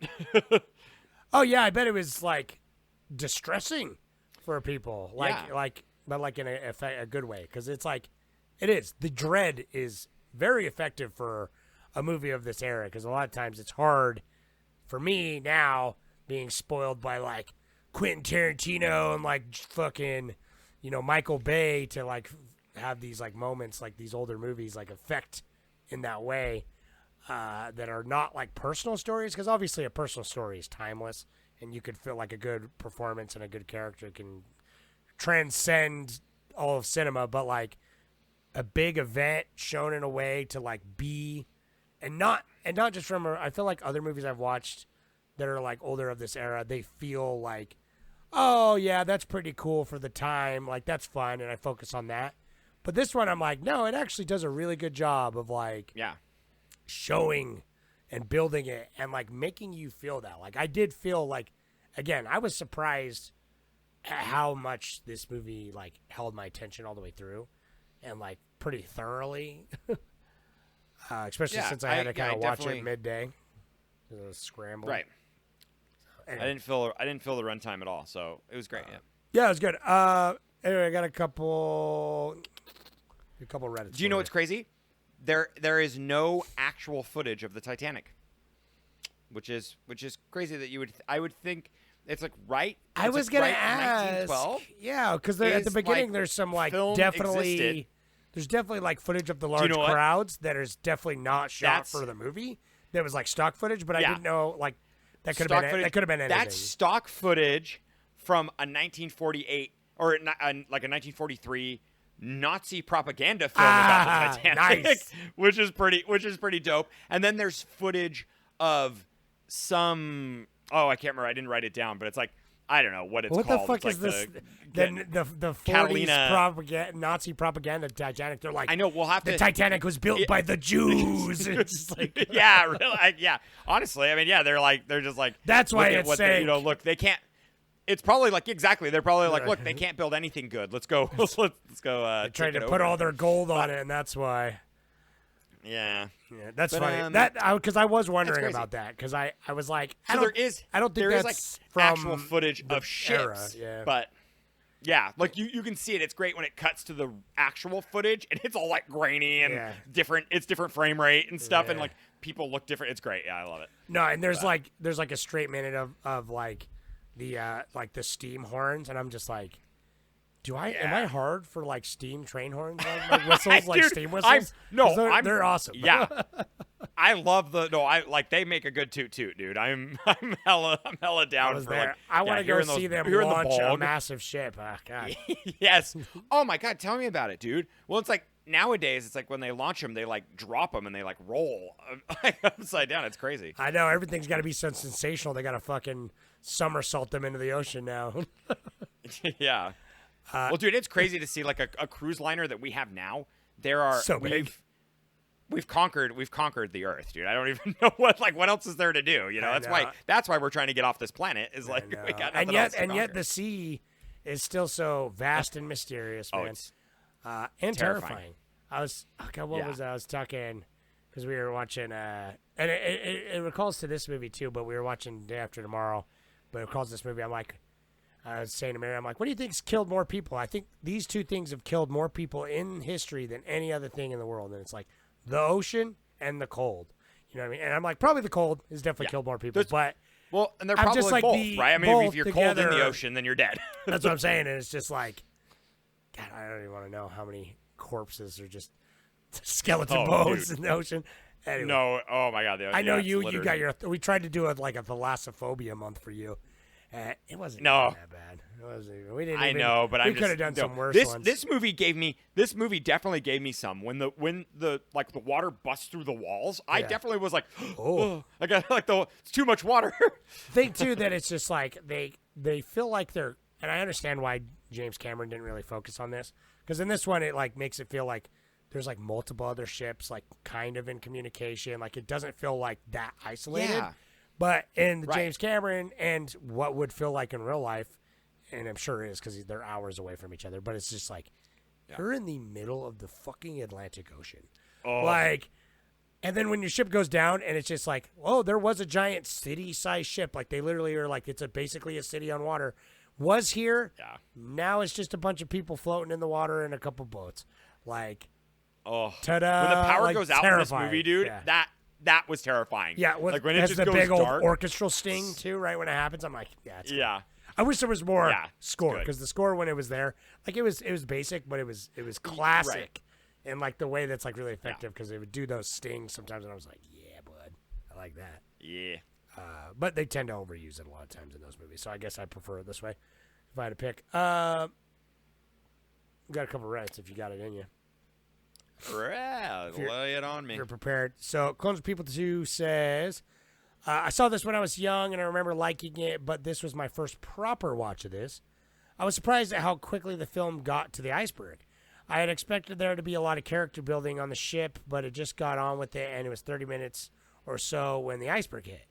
oh yeah, I bet it was like distressing for people. Like Yeah. but like in a good way, because it's like it is. The dread is very effective for a movie of this era, because a lot of times it's hard for me now being spoiled by like Quentin Tarantino and like fucking Michael Bay to like have these like moments like these older movies like affect in that way that are not like personal stories, because obviously a personal story is timeless and you could feel like a good performance and a good character can transcend all of cinema, but like a big event shown in a way to like be and not just from I feel like other movies I've watched that are like older of this era, they feel like, oh yeah, that's pretty cool for the time, like that's fun, and I focus on that. But this one I'm like, no, it actually does a really good job of like Yeah. showing and building it and like making you feel that. Like I did feel like, again, I was surprised at how much this movie like held my attention all the way through and like pretty thoroughly. Especially Yeah, since I had to kind I of watch definitely- it midday. It was scramble. Right. Anyway. I didn't feel the runtime at all, so it was great. Yeah. Yeah, it was good. Anyway, I got a couple Reddits. Do you know what's crazy? There is no actual footage of the Titanic, which is crazy that you would. I would think it's like right. I it's was like gonna right in ask. 1912. Yeah, because at the is, beginning like, there's some like film definitely existed. there's definitely like footage of the large know what? crowds that is definitely not shot That's- for the movie. That was like stock footage, but I Yeah. didn't know like That could stock have been. footage, That could have been anything. That's stock footage from a 1948 or like a 1943 Nazi propaganda film about the Titanic, nice. which is pretty dope. And then there's footage of some. Oh, I can't remember. I didn't write it down, but it's like I don't know what it's What called. the fuck it's is like this? The 40s Catalina- Nazi propaganda Titanic. They're like, I know. We'll have the to. Titanic was built by the Jews. It's just like, Yeah, really. Yeah. Honestly, I mean, yeah, they're just like. That's why look at it's what saying. look, they can't. It's probably like exactly. They're probably like, look, they can't build anything good. Let's go. let's go. They tried take to it put over. all their gold on it, and that's why. Yeah. Yeah, that's But, funny. Because I was wondering crazy. about that. Because I was like, So I don't think there is that's like from actual footage the of ships, era, yeah. but yeah, like you can see it. It's great when it cuts to the actual footage, and it's all like grainy and Yeah. different. It's different frame rate and stuff, and Yeah. like people look different. It's great. Yeah, I love it. No, and there's like a straight minute of like the steam horns, and I'm just like, am I hard for like steam train horns, like whistles, like Dude, steam whistles? 'Cause they're awesome. Yeah, I love I like they make a good toot toot, dude. I'm hella down I was for there. like I want to go hearing those- see them hearing the launch a bog. massive ship. Oh, God. Yes. Oh my God, tell me about it, dude. Well, it's like nowadays, it's like when they launch them, they like drop them and they like roll upside down. It's crazy. I know everything's got to be so sensational. They got to fucking somersault them into the ocean now. Yeah. Well, dude, it's crazy to see like a cruise liner that we have now. There are So big. We've conquered the Earth, dude. I don't even know what else is there to do. You know, I that's why we're trying to get off this planet. Is like we got nothing else to and yet conquer. the sea is still so vast and mysterious, man. it's and terrifying. terrifying. I was what Yeah. was I was talking because we were watching and it recalls to this movie too, but we were watching Day After Tomorrow, but it recalls this movie. I'm like, I was saying to Mary, I'm like, what do you think's killed more people? I think these two things have killed more people in history than any other thing in the world, and it's like the ocean and the cold. You know what I mean? And I'm like, probably the cold has definitely killed more people, but well, and they're I'm probably just like both, right? I mean, if both you're cold in the together- ocean, then you're dead. that's what I'm saying. And it's just like, God, I don't even want to know how many corpses are just skeleton bones dude. in the ocean. Anyway, No, oh my God. I know it's you littered. got your. We tried to do a thalassophobia month for you. It wasn't No. even that bad. It wasn't even. We didn't. I even, know, but we I'm could have just done no. some worse This ones. this movie definitely gave me some when the like the water busts through the walls. I Yeah. definitely was like, Oh. it's too much water. Think too that it's just like they feel like they're. And I understand why James Cameron didn't really focus on this because in this one it like makes it feel like there's like multiple other ships like kind of in communication. Like it doesn't feel like that isolated. Yeah. But in the Right. James Cameron and what would feel like in real life, and I'm sure it is because they're hours away from each other, but it's just like you're in the middle of the fucking Atlantic Ocean. Oh. Like, and then when your ship goes down and it's just like, oh, there was a giant city-sized ship. Like they literally are like, it's basically a city on water. Was here. Yeah. Now it's just a bunch of people floating in the water in a couple boats. Like, Oh, ta-da! when the power like, goes out terrifying. in this movie, dude, Yeah. that was terrifying. Yeah, like when it it has just the goes big dark. old orchestral sting too, right when it happens. I'm like, yeah, it's Yeah. I wish there was more Yeah, it's score good. because the score when it was there, like it was basic, but it was classic, and like the way that's like really effective because they would do those stings sometimes, and I was like, yeah, bud, I like that. Yeah. But they tend to overuse it a lot of times in those movies, so I guess I prefer it this way. If I had to pick, got a couple rents if you got it in you. Yeah, lay it on me. If you're prepared. So, Clones of People 2 says, I saw this when I was young and I remember liking it, but this was my first proper watch of this. I was surprised at how quickly the film got to the iceberg. I had expected there to be a lot of character building on the ship, but it just got on with it, and it was 30 minutes or so when the iceberg hit.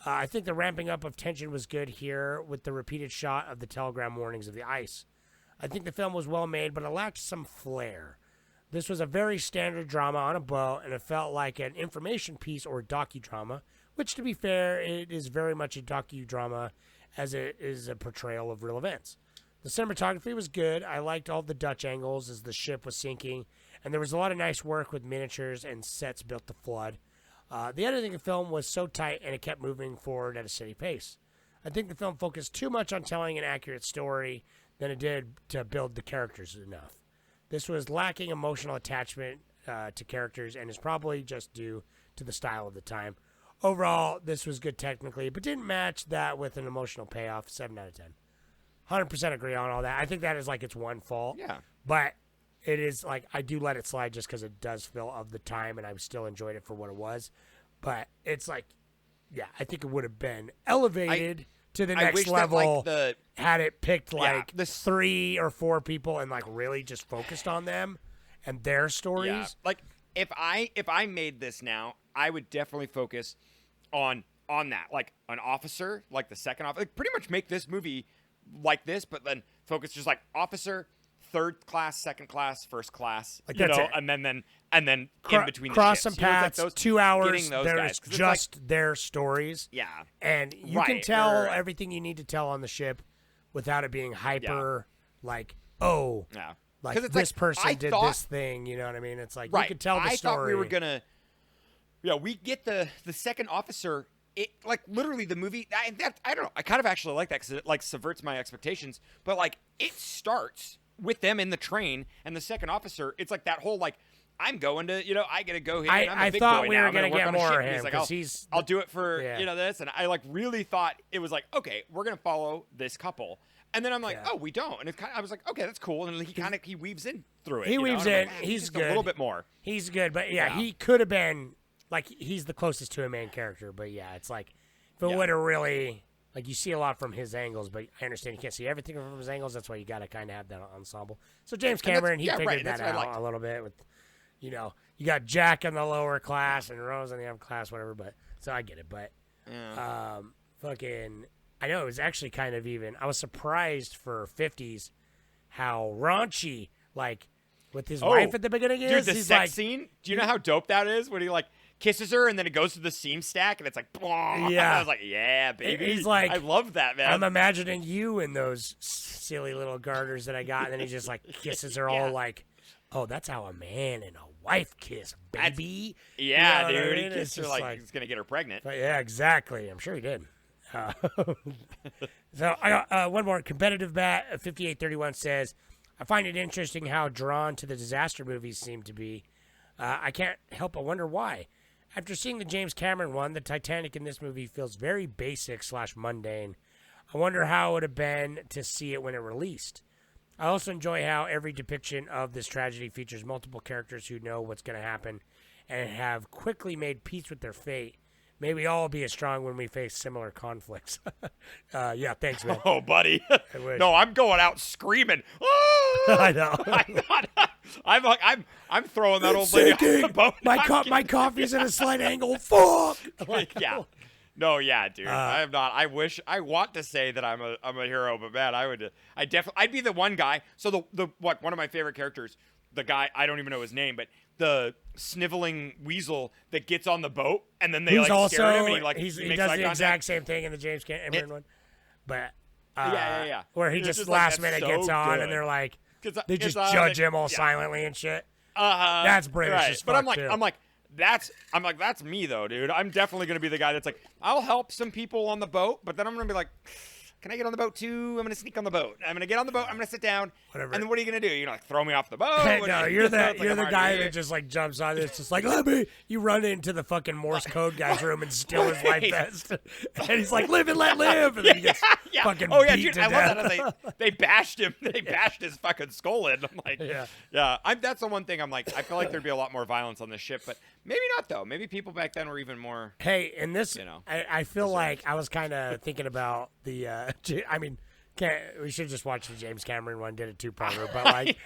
I think the ramping up of tension was good here with the repeated shot of the telegram warnings of the ice. I think the film was well made, but it lacked some flair. This was a very standard drama on a boat, and it felt like an information piece or docudrama, which, to be fair, it is very much a docudrama as it is a portrayal of real events. The cinematography was good. I liked all the Dutch angles as the ship was sinking, and there was a lot of nice work with miniatures and sets built to flood. The editing of the film was so tight, and it kept moving forward at a steady pace. I think the film focused too much on telling an accurate story than it did to build the characters enough. This was lacking emotional attachment to characters and is probably just due to the style of the time. overall, this was good technically, but didn't match that with an emotional payoff. 7 out of 10. 100% agree on all that. I think that is like its one fault. Yeah. But it is like I do let it slide just because it does feel of the time, and I still enjoyed it for what it was. But it's like, yeah, I think it would have been elevated to the next wish that, level like, had it picked like the 3 or 4 people and like really just focused on them and their stories. Yeah. Like if I made this now, I would definitely focus on that, like an officer, like the second officer, like pretty much make this movie like this, but then focus just like officer, third class, second class, first class, Like you that's know, it. and then in between cross the some shifts, you know, it's paths, like those, 2 hours. getting those There's guys, 'cause it's just their stories. yeah, And you Right, can tell right. everything you need to tell on the ship without it being hyper, like, oh, yeah, like 'Cause it's this like, person I did thought- this thing. You know what I mean? It's like right. you could tell the I story. thought we were gonna, we get the second officer. It like literally the movie. I don't know. I kind of actually like that because it like subverts my expectations. But like it starts with them in the train and the second officer. It's like that whole like I'm going to I gotta go here. And I'm a I big thought boy we now. were I'm gonna work get on a more ship. of And him, like, 'cause I'll do it for yeah. this. And I like really thought it was like okay, we're gonna follow this couple. And then I'm like, oh, we don't. And it's kind of, I was like, okay, that's cool. And he weaves in through it. He you know? weaves And I'm in. like, man, He's just good. a little bit more. He's good, but yeah, Yeah. he could have been like he's the closest to a main character. But yeah, it's like if it would have really like you see a lot from his angles, but I understand you can't see everything from his angles. That's why you got to kind of have that ensemble. So James And that's- Cameron, he yeah, figured right, and that that's what I out liked. a little bit with, you got Jack in the lower class and Rose in the upper class, whatever. But so I get it, but fucking, I know it was actually kind of even. I was surprised for 50s how raunchy like with his wife at the beginning is. Dude, the He's sex like, scene. Do you know how dope that is? When he like kisses her and then it goes to the seam stack and it's like, Yeah. I was like, yeah, baby. He's like, I love that, man. I'm imagining you in those silly little garters that I got, and then he just like kisses her all like, oh, that's how a man and a wife kiss, baby. yeah, You know what I dude. mean? He It's kissed her just like, he's gonna get her pregnant. But yeah, exactly. I'm sure he did. So I got one more competitive bat. 5831 says, I find it interesting how drawn to the disaster movies seem to be. I can't help but wonder why. After seeing the James Cameron one, the Titanic in this movie feels very basic / mundane. I wonder how it would have been to see it when it released. I also enjoy how every depiction of this tragedy features multiple characters who know what's going to happen and have quickly made peace with their fate. May we all be as strong when we face similar conflicts. Yeah, thanks, man. Oh, buddy. wish. No, I'm going out screaming. I know. I'm throwing that old lady off the boat. My coffee's at a slight angle. Fuck. Yeah. No, yeah, dude. I am not. I want to say that I'm a hero, but man, I'd be the one guy. So one of my favorite characters, the guy, I don't even know his name, but the sniveling weasel that gets on the boat and then they Who's like stare at him also, and he like he makes does eye the contact. exact same thing in the James Cameron one. But Yeah. where he It's just like, last that's minute so gets on good. and they're like, 'Cause they it's just like- judge him all yeah. silently and shit. Uh-huh. That's British right. as But fuck, too. I'm like, that's me though, dude. I'm definitely gonna be the guy that's like, I'll help some people on the boat, but then I'm gonna be like, can I get on the boat too? I'm gonna sneak on the boat. I'm gonna get on the boat. I'm gonna sit down. Whatever. And then what are you gonna do? You're like throw me off the boat? Hey, What no, are you- you're It's the like, you're I'm the already guy here. that just like jumps on it. It's just like, let me. You run into the fucking Morse code guy's room and steal his life Right. vest, and he's like, "Live and let live," and then he gets Yeah. fucking Oh yeah, beat dude. to I death. love that. They bashed him. They bashed his fucking skull in. I'm like, yeah. That's the one thing I'm like. I feel like there'd be a lot more violence on this ship, but maybe not though. Maybe people back then were even more. Hey, in this, You know, I feel like I was kind of thinking about the. I mean, we should just watch the James Cameron one. Did a two-parter, but like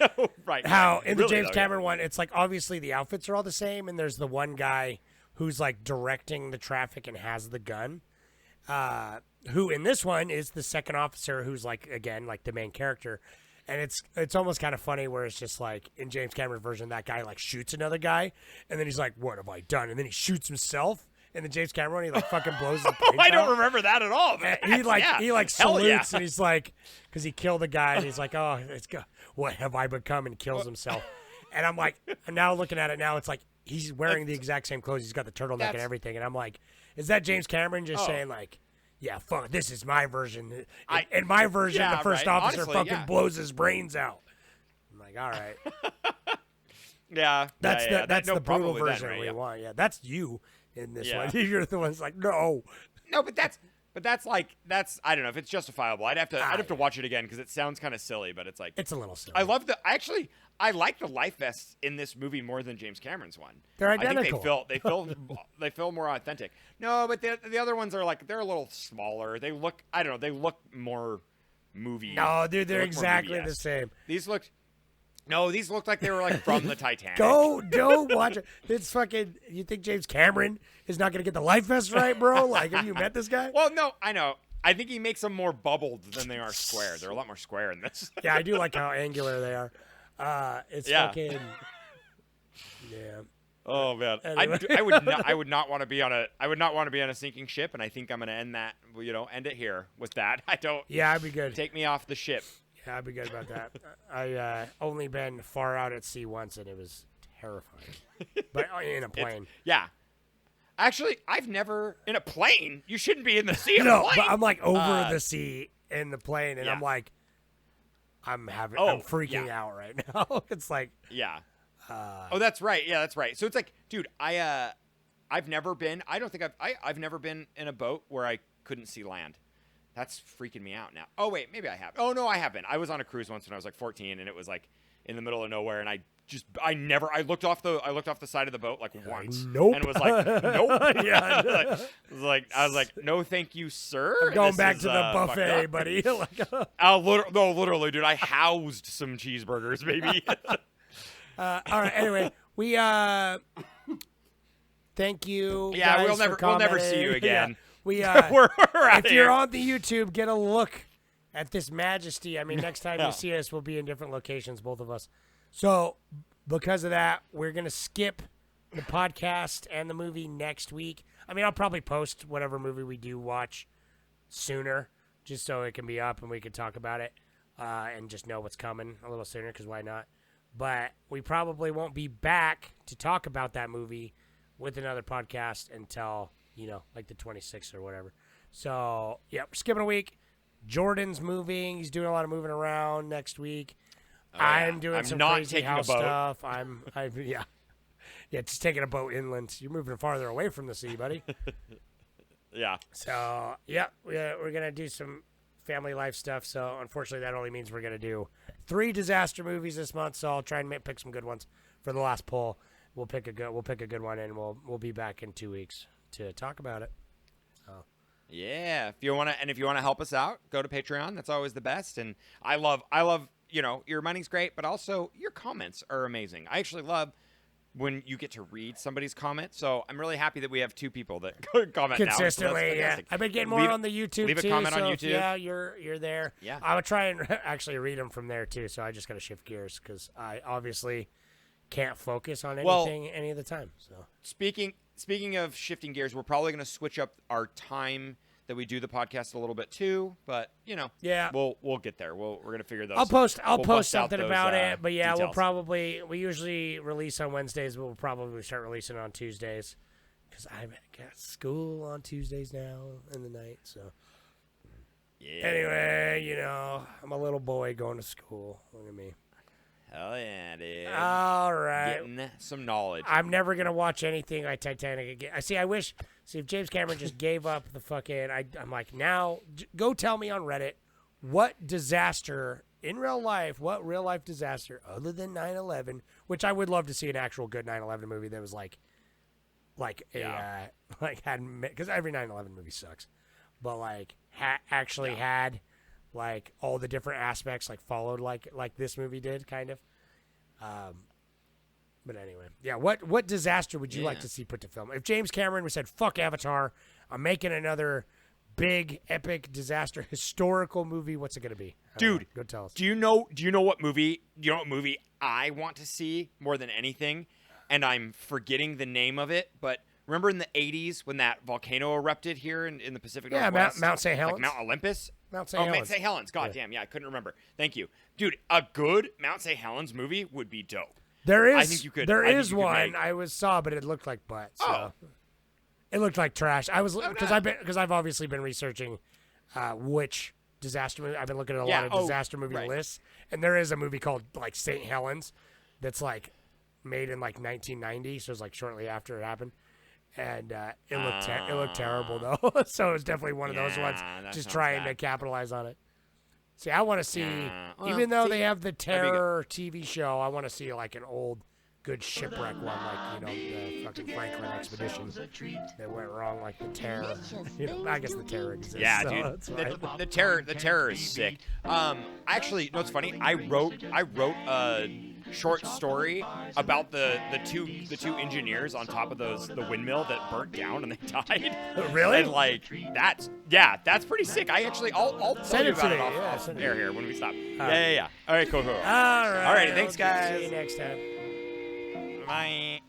right. how in the Really, James though, Cameron one, it's like obviously the outfits are all the same, and there's the one guy who's like directing the traffic and has the gun. Who in this one is the second officer, who's like again like the main character, and it's almost kind of funny where it's just like in James Cameron version that guy like shoots another guy, and then he's like, "What have I done?" And then he shoots himself. In the James Cameron one, he like fucking blows his brains I don't out. remember that at all. And But he like yeah. he like Hell salutes yeah. and he's like, because he killed the guy and he's like, oh, what have I become? And kills himself. And I'm like, I'm now looking at it now. It's like he's wearing the exact same clothes. He's got the turtleneck and That's- everything. And I'm like, is that James Cameron just saying like, yeah, fuck, this is my version. In my version, yeah, the first right. officer Honestly, fucking yeah. blows his brains out. I'm like, all right, Yeah. that's yeah, the that's no, the brutal probably then, version right, we yeah. want. Yeah, that's you. in this Yeah. one. You're the one's like, no. No, but that's I don't know if it's justifiable. I'd have to watch it again because it sounds kind of silly, but it's like It's a little silly. I like the life vests in this movie more than James Cameron's one. They're I think identical. they feel more authentic. No, but the other ones are like they're a little smaller. They look they look more movie. No, dude, they they're look more exactly the movie-esque. same. These looked like they were like from the Titanic. Go watch it. It's fucking. You think James Cameron is not gonna get the life vest right, bro? Like, have you met this guy? Well, no, I know. I think he makes them more bubbled than they are square. They're a lot more square in this. Yeah, I do like how angular they are. It's Yeah. fucking. Yeah. Oh man, Anyway. I would not want to be on a sinking ship, and I think I'm gonna end it here with that. I don't. Yeah, I'd be good. Take me off the ship. Yeah, I'd be good about that. I only been far out at sea once, and it was terrifying. But in a plane. Yeah. Actually, I've never in a plane. You shouldn't be in the sea in a No, plane. but I'm like over the sea in the plane, and yeah. I'm like, I'm Oh, freaking yeah. out right now. It's like, Yeah. Oh, that's right. Yeah, that's right. So it's like, dude, I've never been. I don't think I've never been in a boat where I couldn't see land. That's freaking me out now. Oh wait, maybe I have. Oh no, I haven't. I was on a cruise once when I was like 14, and it was like in the middle of nowhere, and I looked off the side of the boat like once. Nope. And was like, nope. Yeah. I was like, no, thank you, sir. I'm going This back is, to the fucked buffet, up." buddy. Like, Literally, dude. I housed some cheeseburgers, baby. all right. Anyway, we thank you. Yeah, guys we'll for never see you commenting. again. Yeah, we we're out if you're on the YouTube, get a look at this majesty. I mean, next time Yeah. you see us, we'll be in different locations, both of us. So, because of that, we're gonna skip the podcast and the movie next week. I mean, I'll probably post whatever movie we do watch sooner, just so it can be up and we can talk about it and just know what's coming a little sooner. Because why not? But we probably won't be back to talk about that movie with another podcast until, like the 26th or whatever. So, yeah, we're skipping a week. Jordan's moving. He's doing a lot of moving around next week. I'm doing some not crazy taking a house boat. stuff. Yeah, just taking a boat inland. You're moving farther away from the sea, buddy. Yeah. So, yeah, we're going to do some family life stuff. So, unfortunately, that only means we're going to do 3 disaster movies this month. So, I'll try and pick some good ones for the last poll. We'll pick a good one, and we'll be back in 2 weeks to talk about it. Yeah. If you want to help us out, go to Patreon. That's always the best. And I love, your money's great, but also your comments are amazing. I actually love when you get to read somebody's comment. So I'm really happy that we have 2 people that comment now. So that's Consistently, yeah. fantastic. I've been getting more on the YouTube leave too. a comment so on if, YouTube. yeah, you're there. Yeah. I would try and actually read them from there too. So I just got to shift gears because I obviously can't focus on anything any of the time. So Speaking of shifting gears, we're probably going to switch up our time that we do the podcast a little bit too, but yeah, we'll get there. We're going to figure those. I'll post we'll bust out something those, about it. But yeah, details. we usually release on Wednesdays, but we'll probably start releasing on Tuesdays because I've got school on Tuesdays now in the night. So Yeah. anyway, I'm a little boy going to school. Look at me. Hell yeah, dude. All right. Getting some knowledge. I'm never gonna watch anything like Titanic again. I wish if James Cameron just gave up the fucking. I'm like, now go tell me on Reddit what disaster in real life, what real life disaster other than 9/11, which I would love to see an actual good 9/11 movie that was like had, because every 9/11 movie sucks, but like actually had like all the different aspects like followed like this movie did kind of. But anyway, yeah. What disaster would you like to see put to film? If James Cameron said, "Fuck Avatar, I'm making another big epic disaster historical movie," what's it gonna be? Dude, go tell us. Do you know what movie? I want to see more than anything, and I'm forgetting the name of it. But remember in the '80s when that volcano erupted here in the Pacific Northwest? Mount St. Helens. Like Mount Olympus. Mount St. Helens. Mount St. Helens. God damn, yeah, I couldn't remember. Thank you, dude. A good Mount St. Helens movie would be dope. There is. I think you could. There I think is you could one make- saw, but it looked like butt. So. Oh. It looked like trash. I was because no. I've obviously been researching which disaster movie. I've been looking at a Yeah, lot of disaster movie right. lists, and there is a movie called like St. Helens that's like made in like 1990, so it's like shortly after it happened. and it looked terrible though. So it was definitely one of those ones, Yeah, that just sounds trying to bad. capitalize on it. See, I want to see, Yeah. Well, even though see, they have the that'd be Terror TV show, I want to see like an old, good shipwreck one, like the fucking Franklin expedition that went wrong, like the Terror. I guess the Terror exists. Yeah, so dude. that's fine. The terror is sick. Actually, you know what's funny? I wrote a short story about the two engineers on top of the windmill that burnt down and they died. Really? And like that's pretty sick. I'll tell Send you it to about it me, off, yeah, off send it air to me. here when we stop. right. Yeah. All right, cool. All right. All right, thanks, okay, guys. See you next time. Bye.